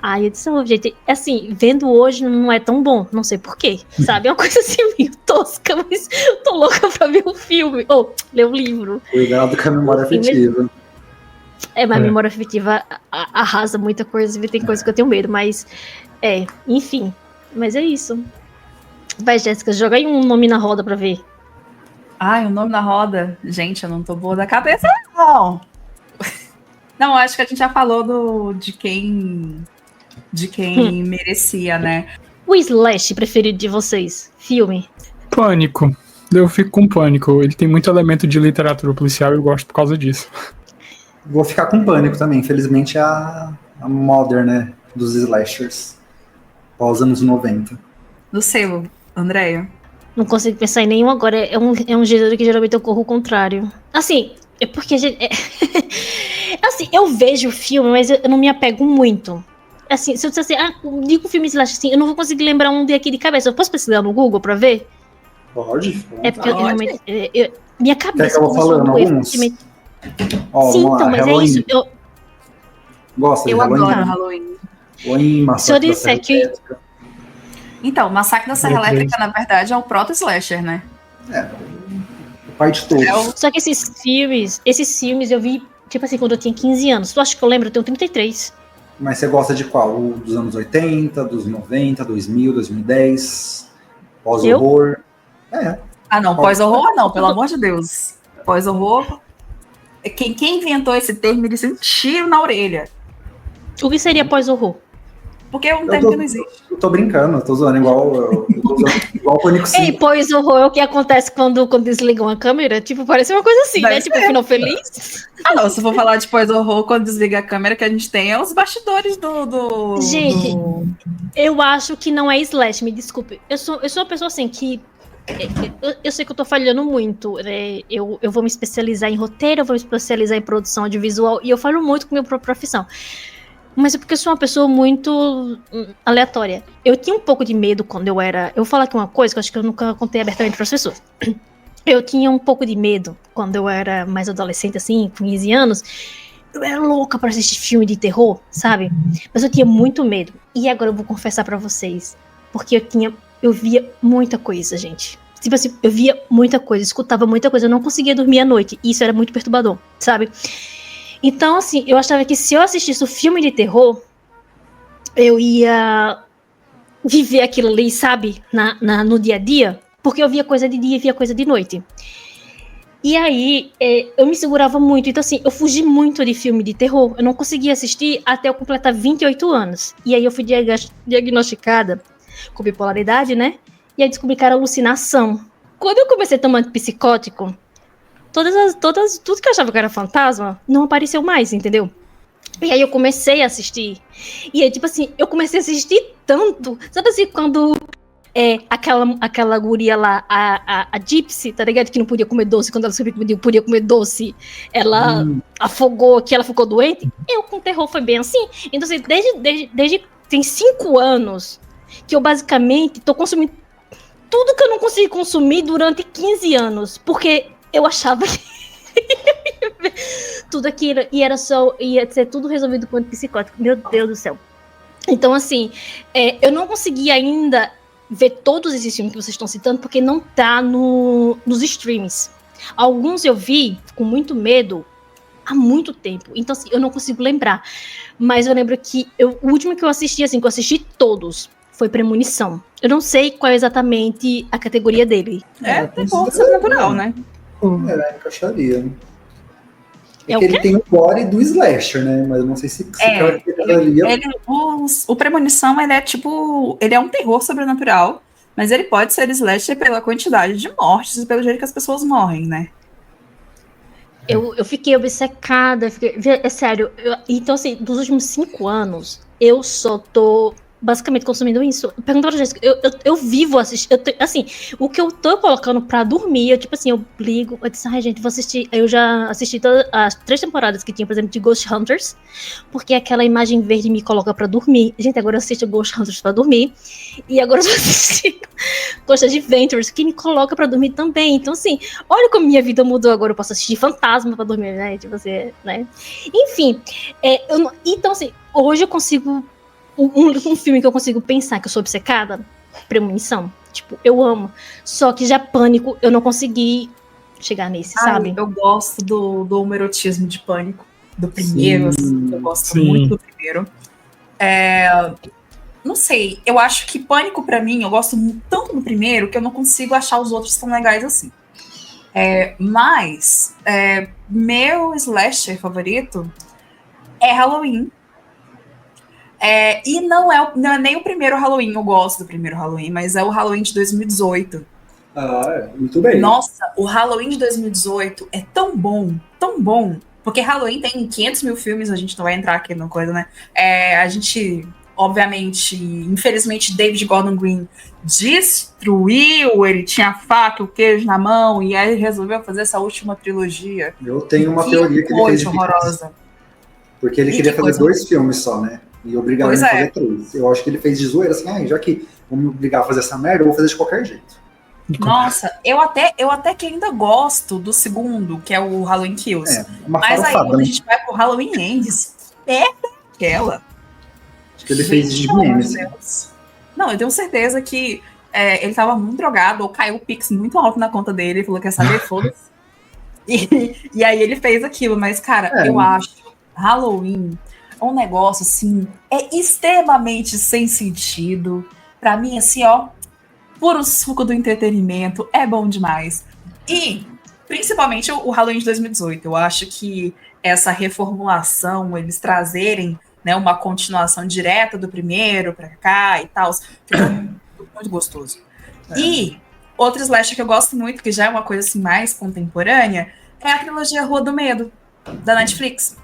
Aí eu disse, gente, assim, vendo hoje não é tão bom, não sei porquê, sabe? É uma coisa assim meio tosca, mas eu tô louca pra ver o filme, ou ler o livro. Cuidado com a memória afetiva. Mas a memória afetiva arrasa muita coisa, tem coisa que eu tenho medo, mas, enfim, mas é isso. Vai, Jéssica, joga aí um nome na roda pra ver. Ai, o nome na roda? Gente, eu não tô boa da cabeça, não. Não, acho que a gente já falou de quem merecia, né? O slash preferido de vocês? Filme? Pânico. Eu fico com Pânico. Ele tem muito elemento de literatura policial e eu gosto por causa disso. Vou ficar com Pânico também. Infelizmente, a modern, né, dos slashers. Pós anos 90. Do seu, Andréia? Não consigo pensar em nenhum agora. É um gênero que geralmente eu corro o contrário. Assim, é porque assim, eu vejo o filme, mas eu não me apego muito. Assim, se eu disser assim, digo filme slash assim, eu não vou conseguir lembrar um aqui de cabeça. Eu posso pesquisar no Google pra ver? Pode. É porque eu realmente. Minha cabeça. Quer que eu vou falando alguns? Sim, então, mas Halloween. é isso. Gosta de Halloween? Eu adoro Halloween. Halloween, Massacre da Serra Elétrica. Então, Massacre da Serra Elétrica, na verdade, é o proto-slasher, né? O pai de todos. Só que esses filmes eu vi, tipo assim, quando eu tinha 15 anos. Tu acha que eu lembro? Eu tenho 33. Mas você gosta de qual? O dos anos 80, dos 90, 2000, 2010? Pós-horror? Ah, não, pós-horror não, pelo amor de Deus. Pós-horror... Quem inventou esse termo, ele disse um tiro na orelha. O que seria pós-horror? Porque é um termo que não existe. Eu tô brincando, eu tô zoando igual o Pânico 5. Ei, pós-horror é o que acontece quando desligam a câmera? Tipo, parece uma coisa assim, né? Tipo, final feliz. Ah, não, se for falar de pós-horror, quando desliga a câmera, que a gente tem é os bastidores Gente, eu acho que não é slash, me desculpe. Eu sou uma pessoa assim que... Eu sei que eu tô falhando muito, né? Eu vou me especializar em roteiro, eu vou me especializar em produção audiovisual, e eu falho muito com a minha própria profissão. Mas é porque eu sou uma pessoa muito aleatória. Eu tinha um pouco de medo quando eu era... Eu vou falar aqui uma coisa que eu acho que eu nunca contei abertamente para as pessoas. Eu tinha um pouco de medo quando eu era mais adolescente, assim, com 15 anos. Eu era louca para assistir filme de terror, sabe? Mas eu tinha muito medo. E agora eu vou confessar para vocês. Porque eu via muita coisa, gente. Tipo assim, eu via muita coisa, escutava muita coisa. Eu não conseguia dormir à noite. E isso era muito perturbador, sabe? Então, assim, eu achava que se eu assistisse o filme de terror, eu ia viver aquilo ali, sabe? No dia a dia. Porque eu via coisa de dia e via coisa de noite. E aí, eu me segurava muito. Então, assim, eu fugi muito de filme de terror. Eu não conseguia assistir até eu completar 28 anos. E aí eu fui diagnosticada com bipolaridade, né? E aí descobri que era alucinação. Quando eu comecei a tomar antipsicótico, tudo que eu achava que era fantasma, não apareceu mais, entendeu? E aí eu comecei a assistir. E aí, tipo assim, eu comecei a assistir tanto. Sabe assim, quando aquela guria lá, a Gypsy, tá ligado? Que não podia comer doce, quando ela soube que podia comer doce, ela afogou, que ela ficou doente. Eu com terror foi bem assim. Então, assim, desde tem 5 anos que eu basicamente tô consumindo tudo que eu não consegui consumir durante 15 anos. Porque eu achava que tudo aquilo ia ser tudo resolvido com antipsicótico. Meu Deus do céu. Então, assim, eu não consegui ainda ver todos esses filmes que vocês estão citando, porque não tá nos streams. Alguns eu vi com muito medo há muito tempo. Então, assim, eu não consigo lembrar. Mas eu lembro que o último que eu assisti, assim, que eu assisti todos, foi Premonição. Eu não sei qual é exatamente a categoria dele. Terror sobrenatural, né? Encaixaria. É o ele quê? tem o gore do slasher, né? Mas eu não sei se caracterizaria. O Premonição, ele é tipo... Ele é um terror sobrenatural, mas ele pode ser slasher pela quantidade de mortes e pelo jeito que as pessoas morrem, né? Eu fiquei obcecada, é sério. Então, assim, dos últimos 5 anos, eu só tô basicamente consumindo isso. Pergunta pra Jéssica, eu vivo assistindo. Assim, o que eu tô colocando pra dormir, eu, tipo assim, eu ligo, eu disse, ai, gente, vou assistir. Eu já assisti todas as 3 temporadas que tinha, por exemplo, de Ghost Hunters, porque aquela imagem verde me coloca pra dormir. Gente, agora eu assisto Ghost Hunters pra dormir. E agora eu tô assistindo Ghost Adventures, que me coloca pra dormir também. Então, assim, olha como minha vida mudou agora. Eu posso assistir Fantasma pra dormir, né? Tipo assim, né? Enfim, então, assim, hoje eu consigo. Um filme que eu consigo pensar que eu sou obcecada, Premonição. Tipo, eu amo. Só que já Pânico, eu não consegui chegar nesse, sabe? Eu gosto do homerotismo de Pânico, do primeiro, assim, eu gosto muito do primeiro. Não sei, eu acho que Pânico, pra mim, eu gosto tanto do primeiro que eu não consigo achar os outros tão legais assim. Mas, meu slasher favorito é Halloween. E não é nem o primeiro Halloween, eu gosto do primeiro Halloween, mas é o Halloween de 2018. Muito bem. Nossa, o Halloween de 2018 é tão bom, porque Halloween tem 500 mil filmes, a gente não vai entrar aqui na coisa, né? A gente, obviamente, infelizmente, David Gordon Green destruiu, ele tinha a faca e o queijo na mão, e aí resolveu fazer essa última trilogia. Eu tenho uma teoria que ele fez horrorosa. Porque ele queria fazer 2 filmes só, né? E obrigaram ele a fazer 3. Eu acho que ele fez de zoeira, assim, já que vão me obrigar a fazer essa merda, eu vou fazer de qualquer jeito. Nossa, eu até que ainda gosto do segundo, que é o Halloween Kills. Mas aí, quando a gente vai pro Halloween Ends, aquela. Acho que ele fez de memes. Não, eu tenho certeza que ele tava muito drogado, ou caiu o Pix muito alto na conta dele, falou que ia saber, foda-se. E aí ele fez aquilo, mas, cara, eu acho Halloween um negócio, assim, extremamente sem sentido. Pra mim, assim, ó, puro suco do entretenimento, é bom demais. E, principalmente, o Halloween de 2018. Eu acho que essa reformulação, eles trazerem, né, uma continuação direta do primeiro pra cá e tal, ficou muito gostoso. E outro slasher que eu gosto muito, que já é uma coisa assim mais contemporânea, é a trilogia Rua do Medo, da Netflix.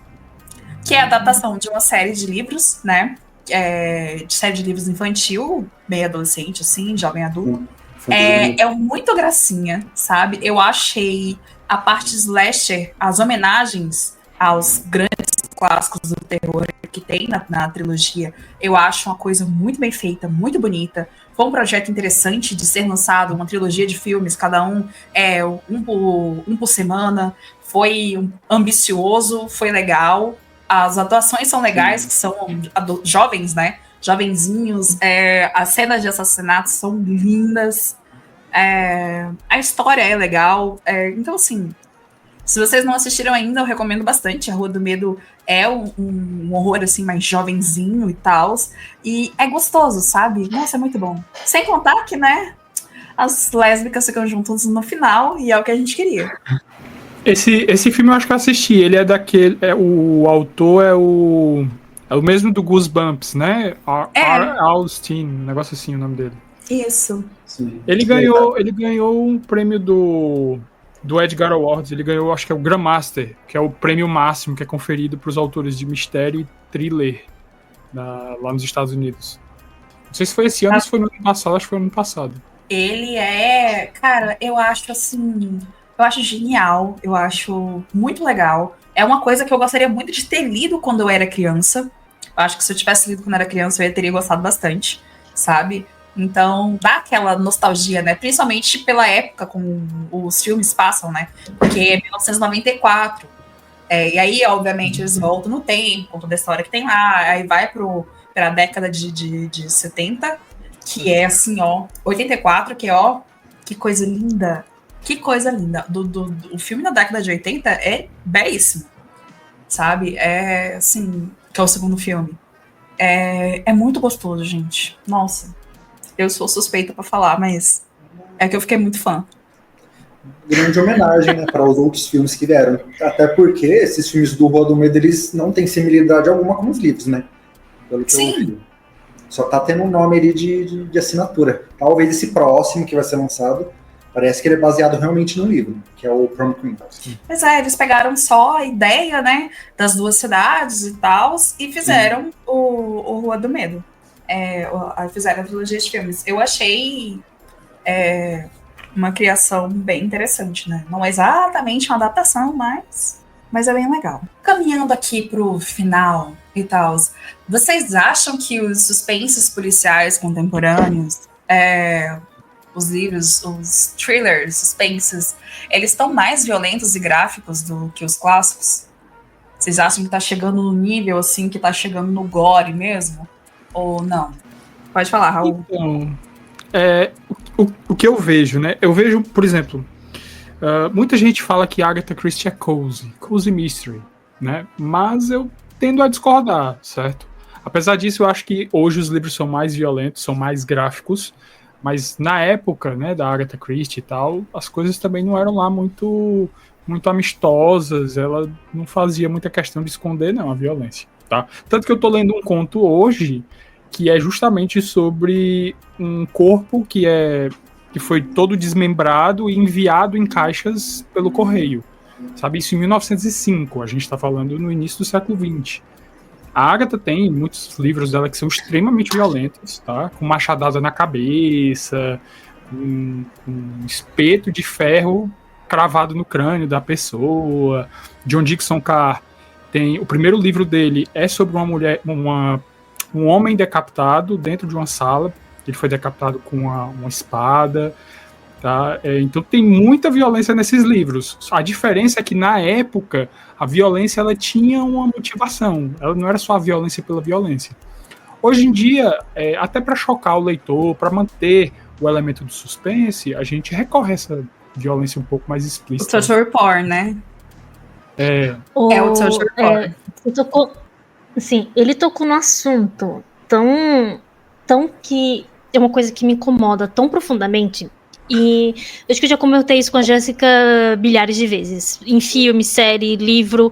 Que é a adaptação de uma série de livros, né? De série de livros infantil, meio adolescente, assim, jovem adulto. É muito gracinha, sabe? Eu achei a parte slasher, as homenagens aos grandes clássicos do terror que tem na trilogia, eu acho uma coisa muito bem feita, muito bonita. Foi um projeto interessante de ser lançado, uma trilogia de filmes, cada um um por semana. Foi ambicioso, foi legal. As atuações são legais, que são jovens, né? Jovenzinhos. As cenas de assassinato são lindas. A história é legal. Então, assim, se vocês não assistiram ainda, eu recomendo bastante. A Rua do Medo é um horror, assim, mais jovenzinho e tal. E é gostoso, sabe? Nossa, é muito bom. Sem contar que, né, as lésbicas ficam juntas no final e é o que a gente queria. Esse filme eu acho que eu assisti. Ele é daquele. O autor é o mesmo do Goosebumps, né? R. Austin, um negócio assim o nome dele. Isso. Sim. Ele ganhou um prêmio do Edgar Awards. Ele ganhou, acho que é o Grandmaster, que é o prêmio máximo que é conferido para os autores de mistério e thriller lá nos Estados Unidos. Não sei se foi esse ano ou se foi no ano passado. Acho que foi no ano passado. Ele cara, eu acho assim. Eu acho genial, eu acho muito legal. É uma coisa que eu gostaria muito de ter lido quando eu era criança. Eu acho que se eu tivesse lido quando eu era criança, eu teria gostado bastante, sabe? Então, dá aquela nostalgia, né? Principalmente pela época como os filmes passam, né? Porque é 1994. E aí, obviamente, eles voltam no tempo, com toda a história que tem lá. Aí vai pra década de 70, que é assim, ó. 84, que é, ó, que coisa linda. Que coisa linda. O filme da década de 80 é belíssimo, sabe? Assim, que é o segundo filme. É muito gostoso, gente. Nossa. Eu sou suspeita pra falar, mas é que eu fiquei muito fã. Grande homenagem, né, para os outros filmes que vieram. Até porque esses filmes do Rua do Medo, eles não têm similaridade alguma com os livros, né? Pelo que eu vi. Só tá tendo um nome ali de assinatura. Talvez esse próximo que vai ser lançado Parece que ele é baseado realmente no livro, que é o Prom Queen. Pois é, eles pegaram só a ideia, né, das duas cidades e tal, e fizeram o Rua do Medo. Fizeram a trilogia de filmes. Eu achei uma criação bem interessante, né? Não é exatamente uma adaptação, mas é bem legal. Caminhando aqui pro final e tal, vocês acham que os suspenses policiais contemporâneos, os livros, os thrillers, suspenses, eles estão mais violentos e gráficos do que os clássicos? Vocês acham que tá chegando no nível, assim, que tá chegando no gore mesmo? Ou não? Pode falar, Raul. Então, o que eu vejo, né? Eu vejo, por exemplo, muita gente fala que Agatha Christie é cozy mystery, né? Mas eu tendo a discordar, certo? Apesar disso, eu acho que hoje os livros são mais violentos, são mais gráficos, mas na época, né, da Agatha Christie e tal, as coisas também não eram lá muito amistosas, ela não fazia muita questão de esconder, não, a violência, tá? Tanto que eu tô lendo um conto hoje que é justamente sobre um corpo que foi todo desmembrado e enviado em caixas pelo correio. Sabe, isso em 1905, a gente está falando no início do século XX. A Agatha tem muitos livros dela que são extremamente violentos, tá? Com machadada na cabeça, um espeto de ferro cravado no crânio da pessoa. John Dixon Carr tem... O primeiro livro dele é sobre uma mulher... um homem decapitado dentro de uma sala. Ele foi decapitado com uma espada. Tá? Então tem muita violência nesses livros. A diferença é que na época a violência ela tinha uma motivação. Ela não era só a violência pela violência. Hoje em dia, até para chocar o leitor, para manter o elemento do suspense, a gente recorre a essa violência um pouco mais explícita. O torture porn, né? O torture porn. Ele tocou no assunto tão que é uma coisa que me incomoda tão profundamente. E acho que eu já comentei isso com a Jéssica bilhares de vezes. Em filme, série, livro.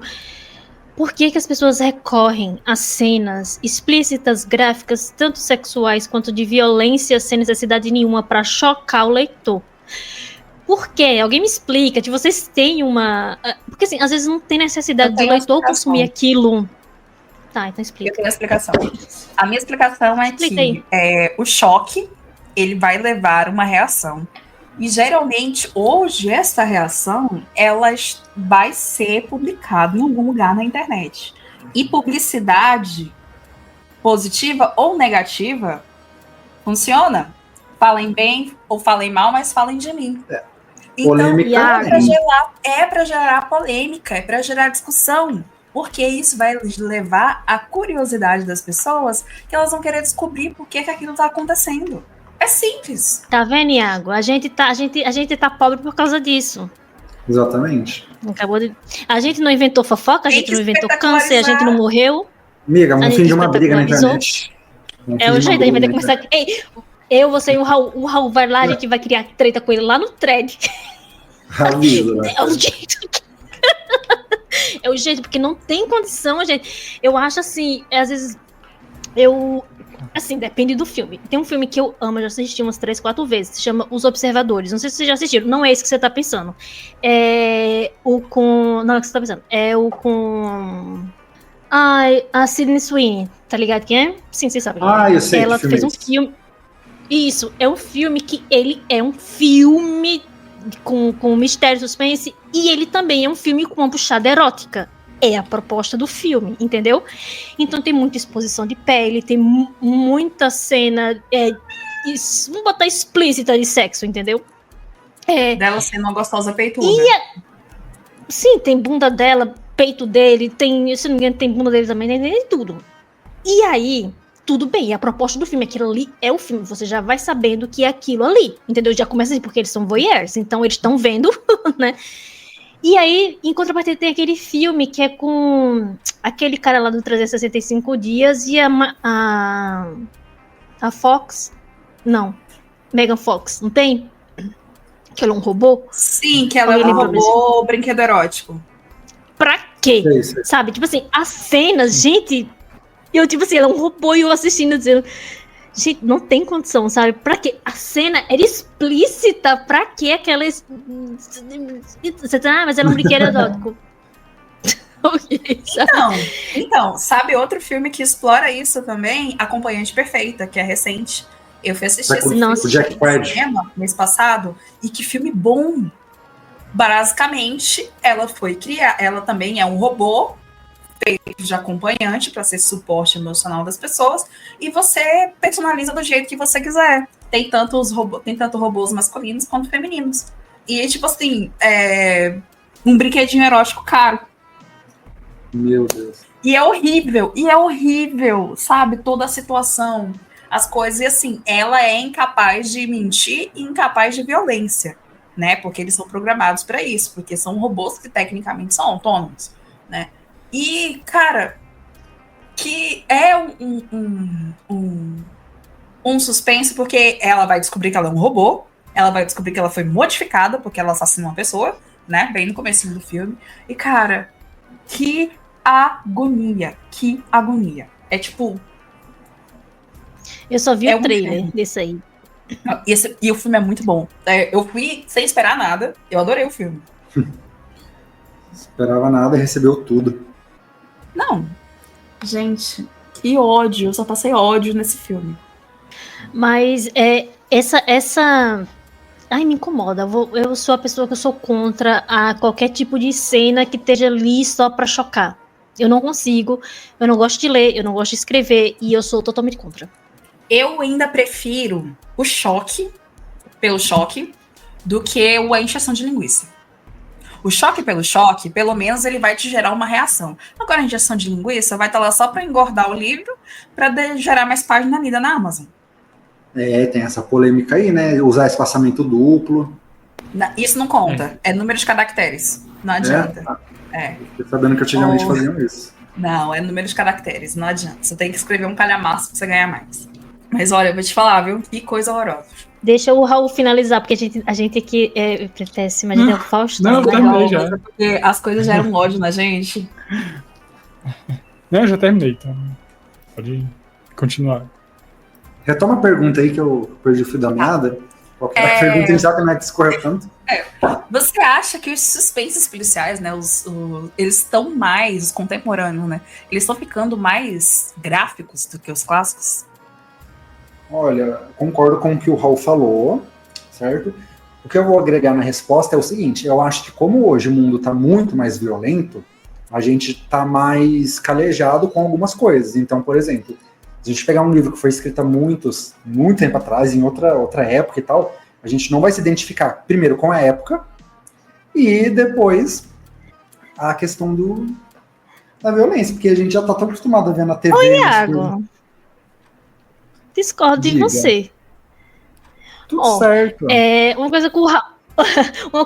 Por que as pessoas recorrem a cenas explícitas, gráficas, tanto sexuais quanto de violência, sem necessidade nenhuma, para chocar o leitor? Por quê? Alguém me explica. Que vocês têm uma... Porque, assim, às vezes não tem necessidade do leitor consumir aquilo. Tá, então explica. Eu tenho a explicação. A minha explicação é que o choque, ele vai levar uma reação. E, geralmente, hoje, essa reação, ela vai ser publicada em algum lugar na internet. E publicidade, positiva ou negativa, funciona. Falem bem ou falem mal, mas falem de mim. Então, é para gerar polêmica, é para gerar discussão. Porque isso vai levar à curiosidade das pessoas, que elas vão querer descobrir por que aquilo está acontecendo. É simples. Tá vendo, Iago? A gente tá pobre por causa disso. Exatamente. A gente não inventou fofoca, a gente não inventou câncer, a gente não morreu. Amiga, vamos fim de uma briga na internet. É o jeito, a gente vai ter que começar... Ei, você e o Raul vai lá, a gente vai criar treta com ele lá no thread. É o jeito que... É o jeito, porque não tem condição, gente. Eu acho assim, às vezes assim, depende do filme. Tem um filme que eu amo, eu já assisti umas 3, 4 vezes, se chama Os Observadores. Não sei se vocês já assistiram, não é esse que você tá pensando. Não é o que você tá pensando. É o com... a Sydney Sweeney, tá ligado quem é? Sim, vocês sabem. Eu sei. Ela fez um filme... Isso, é um filme que ele é um filme com mistério, suspense, e ele também é um filme com uma puxada erótica. É a proposta do filme, entendeu? Então tem muita exposição de pele, tem muita cena, vamos botar explícita de sexo, entendeu? Dela sendo uma gostosa peituda. Sim, tem bunda dela, peito dele, tem, se não me engano, tem bunda dele também, tem tudo. E aí, tudo bem, a proposta do filme, aquilo ali é o filme, você já vai sabendo que é aquilo ali, entendeu? Já começa assim, porque eles são voyeurs, então eles estão vendo, né? E aí, em contrapartida, tem aquele filme que é com aquele cara lá do 365 Dias e a Fox, não, Megan Fox, não tem? Que ela é um robô? Sim, que ela é um robô brinquedo erótico. Pra quê? Sabe, tipo assim, as cenas, gente... Eu, tipo assim, ela é um robô e eu assistindo, dizendo... Gente, não tem condição, sabe? Pra quê? A cena era explícita. Pra que aquelas. Você tá, mas era um brinquedo erótico. Ok, sabe? Então, sabe outro filme que explora isso também? Acompanhante Perfeita, que é recente. Eu fui assistir esse filme Nossa. O Jack no Quaid. cinema mês passado, e que filme bom! Basicamente, ela foi criar, ela também é um robô feito de acompanhante para ser suporte emocional das pessoas, e você personaliza do jeito que você quiser. Tem tanto robôs masculinos quanto femininos. E tipo assim, um brinquedinho erótico caro. Meu Deus. E é horrível, sabe? Toda a situação, as coisas, e assim, ela é incapaz de mentir e incapaz de violência, né? Porque eles são programados para isso, porque são robôs que tecnicamente são autônomos, né? E, cara, que é um suspense, porque ela vai descobrir que ela é um robô, ela vai descobrir que ela foi modificada, porque ela assassinou uma pessoa, né? Bem no comecinho do filme. E, cara, que agonia. É tipo... Eu só vi É o um trailer filme. desse aí. E o filme é muito bom. Eu fui sem esperar nada. Eu adorei o filme. Esperava nada e recebeu tudo. Não. Gente, que ódio. Eu só passei ódio nesse filme. Mas essa. Ai, me incomoda. Eu sou a pessoa que eu sou contra a qualquer tipo de cena que esteja ali só pra chocar. Eu não consigo, eu não gosto de ler, eu não gosto de escrever, e eu sou totalmente contra. Eu ainda prefiro o choque, pelo choque, do que a encheção de linguiça. O choque pelo choque, pelo menos ele vai te gerar uma reação. Agora a injeção de linguiça vai estar lá só pra engordar o livro, pra gerar mais página lida na Amazon. Tem essa polêmica aí, né? Usar espaçamento duplo. Isso não conta. É número de caracteres. Não adianta. Tô sabendo que antigamente faziam isso. Não, é número de caracteres. Não adianta. Você tem que escrever um calhamaço pra você ganhar mais. Mas olha, eu vou te falar, viu? Que coisa horrorosa. Deixa o Raul finalizar, porque a gente aqui é péssima, a gente é o Faustão. Não, eu terminei já. Porque as coisas geram ódio na gente. Não, eu já terminei, então. Pode continuar. Retoma a pergunta aí que eu perdi o fio da meada. Qualquer pergunta já que não é que discorreu tanto. Você acha que os suspensos policiais, né, eles estão mais, os contemporâneos, né, eles estão ficando mais gráficos do que os clássicos? Olha, concordo com o que o Raul falou, certo? O que eu vou agregar na resposta é o seguinte, eu acho que como hoje o mundo está muito mais violento, a gente está mais calejado com algumas coisas. Então, por exemplo, se a gente pegar um livro que foi escrito há muito tempo atrás, em outra época e tal, a gente não vai se identificar, primeiro, com a época, e depois a questão da violência, porque a gente já está tão acostumado a ver na TV. Ô, Iago, discordo de você. Tudo certo. Uma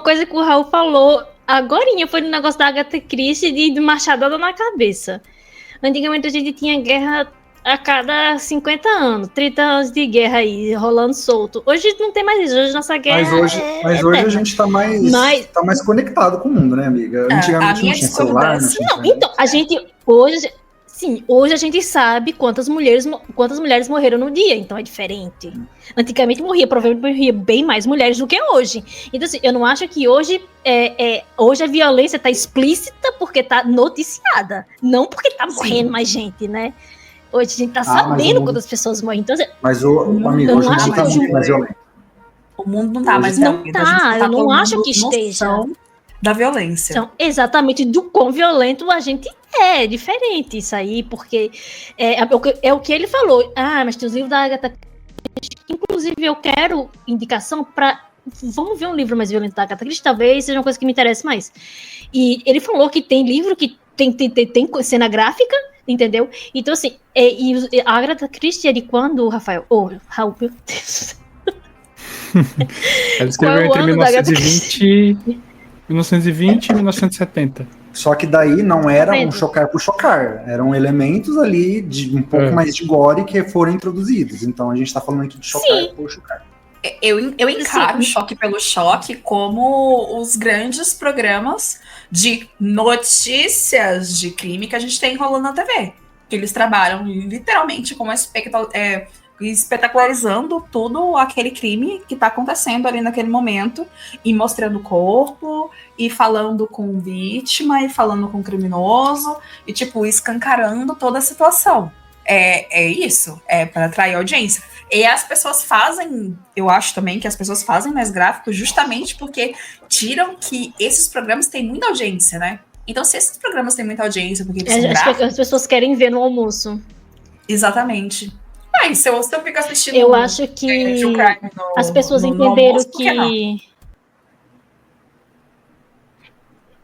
coisa que o Raul falou agorinha foi no negócio da Agatha Christie de machadada na cabeça. Antigamente a gente tinha guerra a cada 50 anos, 30 anos de guerra aí, rolando solto. Hoje não tem mais isso, hoje nossa guerra Mas hoje a gente tá mais conectado com o mundo, né, amiga? Antigamente não tinha celular, não tinha internet. Então, a gente, hoje a gente sabe quantas mulheres morreram no dia, então é diferente. Antigamente provavelmente morria bem mais mulheres do que hoje. Então, assim, eu não acho que hoje a violência tá explícita porque tá noticiada, não porque tá morrendo mais gente, né? Hoje a gente tá sabendo quando as pessoas morrem. Então, mas amigo, hoje não tá muito mais violento. O mundo não tá mais violento. Não tá, eu não acho que esteja. Da violência. Então, exatamente do quão violento a gente é diferente isso aí, porque é o que ele falou. Mas tem os livros da Agatha Christie. Inclusive, eu quero indicação para... Vamos ver um livro mais violento da Agatha Christie, talvez seja uma coisa que me interesse mais. E ele falou que tem livro que tem cena gráfica, entendeu? Então, assim, a Agatha Christie é de quando, Rafael? Raul, meu Deus. Ela escreveu entre 1920 e 1970. Só que daí não era um chocar por chocar, eram elementos ali de um pouco mais de gore que foram introduzidos. Então a gente tá falando aqui de chocar por chocar. Eu encaro o Choque pelo Choque como os grandes programas de notícias de crime que a gente tem rolando na TV. Que eles trabalham literalmente com espetacularizando tudo aquele crime que tá acontecendo ali naquele momento, e mostrando o corpo, e falando com vítima, e falando com criminoso, e tipo, escancarando toda a situação. É isso, é para atrair audiência. E as pessoas fazem, eu acho também que as pessoas fazem mais gráficos justamente porque tiram que esses programas têm muita audiência, né? Então, se esses programas têm muita audiência, porque eles são gráficos... As pessoas querem ver no almoço. Exatamente. Mas se eu fico assistindo... Eu acho que as pessoas entenderam que...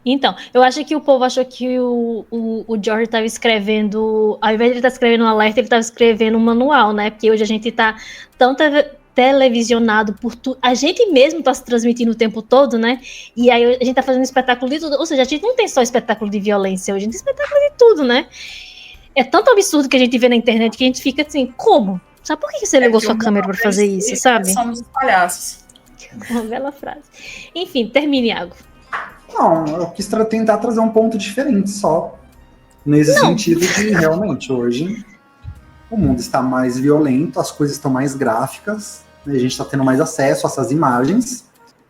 Então, eu acho que o povo achou que o George estava escrevendo, ao invés de ele estar escrevendo um alerta, ele estava escrevendo um manual, né? Porque hoje a gente está tão televisionado por tudo, a gente mesmo está se transmitindo o tempo todo, né? E aí a gente está fazendo espetáculo de tudo, ou seja, a gente não tem só espetáculo de violência, hoje a gente tem espetáculo de tudo, né? É tanto absurdo que a gente vê na internet que a gente fica assim, como? Sabe por que você ligou sua câmera para fazer isso, sabe? Somos palhaços. Uma bela frase. Enfim, termine, Iago. Não, eu quis tentar trazer um ponto diferente só. Nesse sentido de, realmente, hoje o mundo está mais violento, as coisas estão mais gráficas, né, a gente está tendo mais acesso a essas imagens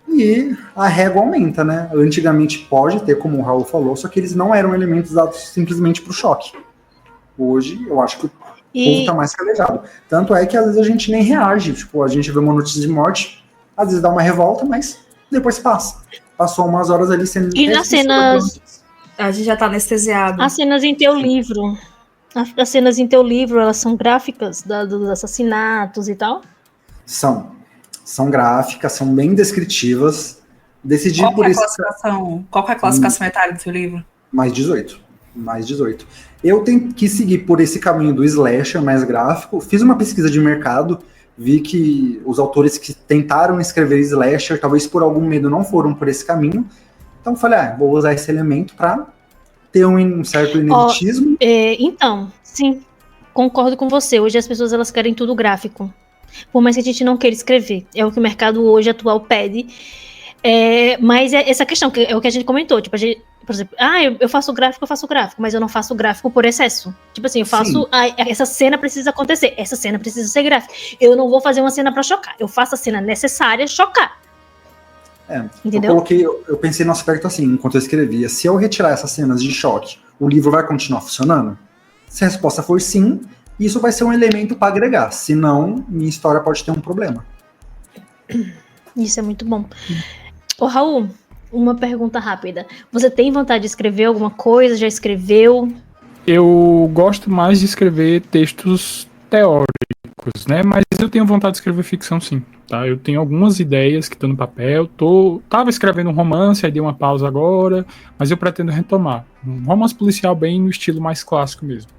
e a régua aumenta, né? Antigamente pode ter, como o Raul falou, só que eles não eram elementos dados simplesmente para o choque. Hoje, eu acho que o povo está mais calejado. Tanto é que às vezes a gente nem reage. Tipo, a gente vê uma notícia de morte, às vezes dá uma revolta, mas depois passa. Passou umas horas ali sendo... E nas cenas... A gente já tá anestesiado. As cenas em teu livro... As cenas em teu livro, elas são gráficas dos assassinatos e tal? São gráficas, são bem descritivas. Decidi Qual por é a isso... classificação? Qual é a classificação etária do seu livro? Mais 18. Eu quis seguir por esse caminho do slasher mais gráfico. Fiz uma pesquisa de mercado, vi que os autores que tentaram escrever slasher, talvez por algum medo, não foram por esse caminho. Então falei, vou usar esse elemento para ter um certo ineditismo. Então, sim, concordo com você. Hoje as pessoas elas querem tudo gráfico. Por mais que a gente não queira escrever. É o que o mercado hoje atual pede. Mas essa questão, que é o que a gente comentou. Tipo, por exemplo, eu faço gráfico, mas eu não faço gráfico por excesso. Tipo assim, eu faço... essa cena precisa acontecer, essa cena precisa ser gráfica. Eu não vou fazer uma cena pra chocar. Eu faço a cena necessária chocar. Entendeu? Eu pensei no aspecto assim, enquanto eu escrevia. Se eu retirar essas cenas de choque, o livro vai continuar funcionando? Se a resposta for sim, isso vai ser um elemento para agregar. Senão, minha história pode ter um problema. Isso é muito bom. Ô, Raul, uma pergunta rápida. Você tem vontade de escrever alguma coisa? Já escreveu? Eu gosto mais de escrever textos teóricos, né? Mas eu tenho vontade de escrever ficção, sim. Tá? Eu tenho algumas ideias que estão no papel. Tava escrevendo um romance, aí dei uma pausa agora, mas eu pretendo retomar. Um romance policial bem no estilo mais clássico mesmo.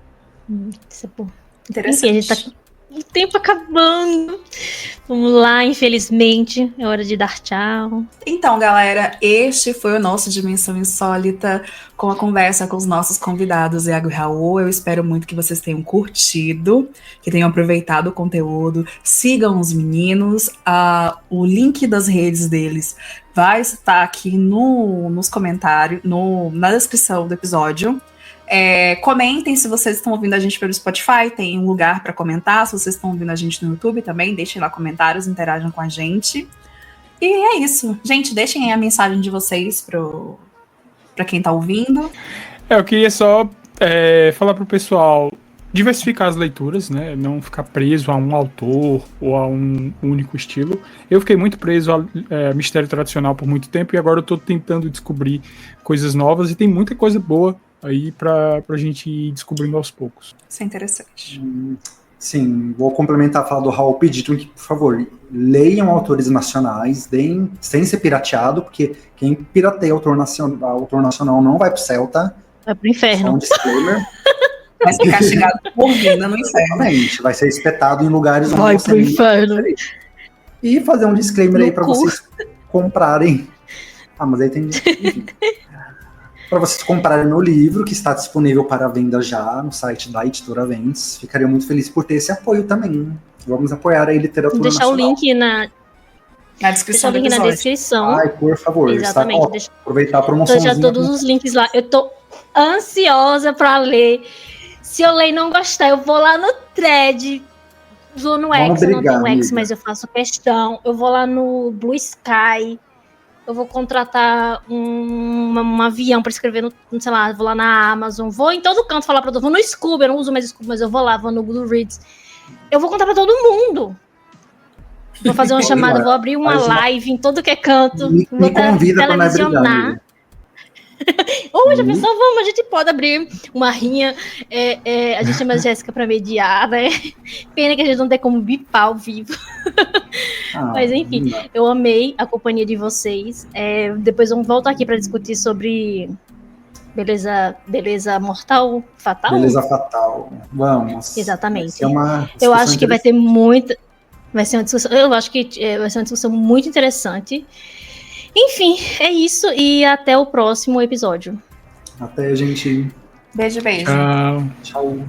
Isso é bom. Interessante. Enfim, a gente tá o tempo acabando. Vamos lá, infelizmente. É hora de dar tchau. Então, galera, este foi o nosso Dimensão Insólita, com a conversa com os nossos convidados, Iago e Raul. Eu espero muito que vocês tenham curtido, que tenham aproveitado o conteúdo. Sigam os meninos. O link das redes deles vai estar aqui nos comentários, na descrição do episódio. Comentem se vocês estão ouvindo a gente pelo Spotify, tem um lugar para comentar. Se vocês estão ouvindo a gente no YouTube também, deixem lá comentários, interajam com a gente. E é isso. Gente, deixem aí a mensagem de vocês para quem tá ouvindo. Eu queria só falar pro pessoal diversificar as leituras, né? Não ficar preso a um autor ou a um único estilo. Eu fiquei muito preso a mistério tradicional por muito tempo e agora eu tô tentando descobrir coisas novas e tem muita coisa boa aí pra gente ir descobrindo aos poucos. Isso é interessante. Sim, vou complementar a fala do Raul pedindo que, por favor, leiam autores nacionais, sem ser pirateado, porque quem pirateia autor nacional não vai pro céu, tá? Vai pro inferno. Só um disclaimer. Vai ser castigado por vida no inferno. Exatamente, vai ser espetado em lugares onde vai você pro inferno. E fazer um disclaimer No aí pra cu. vocês comprarem. Mas aí tem... Enfim. Para vocês comprarem meu livro, que está disponível para venda já no site da Editora Ventes. Ficaria muito feliz por ter esse apoio também. Vamos apoiar a literatura Vou deixar nacional. o link na descrição do link na episódio. descrição. Ai, por favor. Exatamente. Está, aproveitar a Vou promoçãozinha. deixar todos os links lá. Eu tô ansiosa para ler. Se eu ler e não gostar, eu vou lá no thread Vou no Vamos X, eu não brigar, tenho X, amiga. mas eu faço questão. Eu vou lá no Blue Sky. Eu vou contratar um avião para escrever no, sei lá, vou lá na Amazon, vou em todo canto falar para todo mundo. Vou no Scooby, eu não uso mais Scooby, mas eu vou lá, vou no Goodreads. Eu vou contar para todo mundo. Vou fazer uma chamada, vou abrir uma live em todo que é canto. Me vou convida pra nós brigar, amiga. Ou já pensou, vamos, a gente pode abrir uma rinha. A gente chama a Jéssica pra mediar, né? Pena que a gente não tem como bipar ao vivo. Mas enfim, eu amei a companhia de vocês. Depois vamos voltar aqui pra discutir sobre beleza mortal, fatal. Beleza fatal. Vamos. Exatamente. Eu acho que vai ter muita. Vai ser uma discussão. Eu acho que vai ser uma discussão muito interessante. Enfim, é isso e até o próximo episódio. Até, gente. Beijo, beijo. Tchau. Tchau.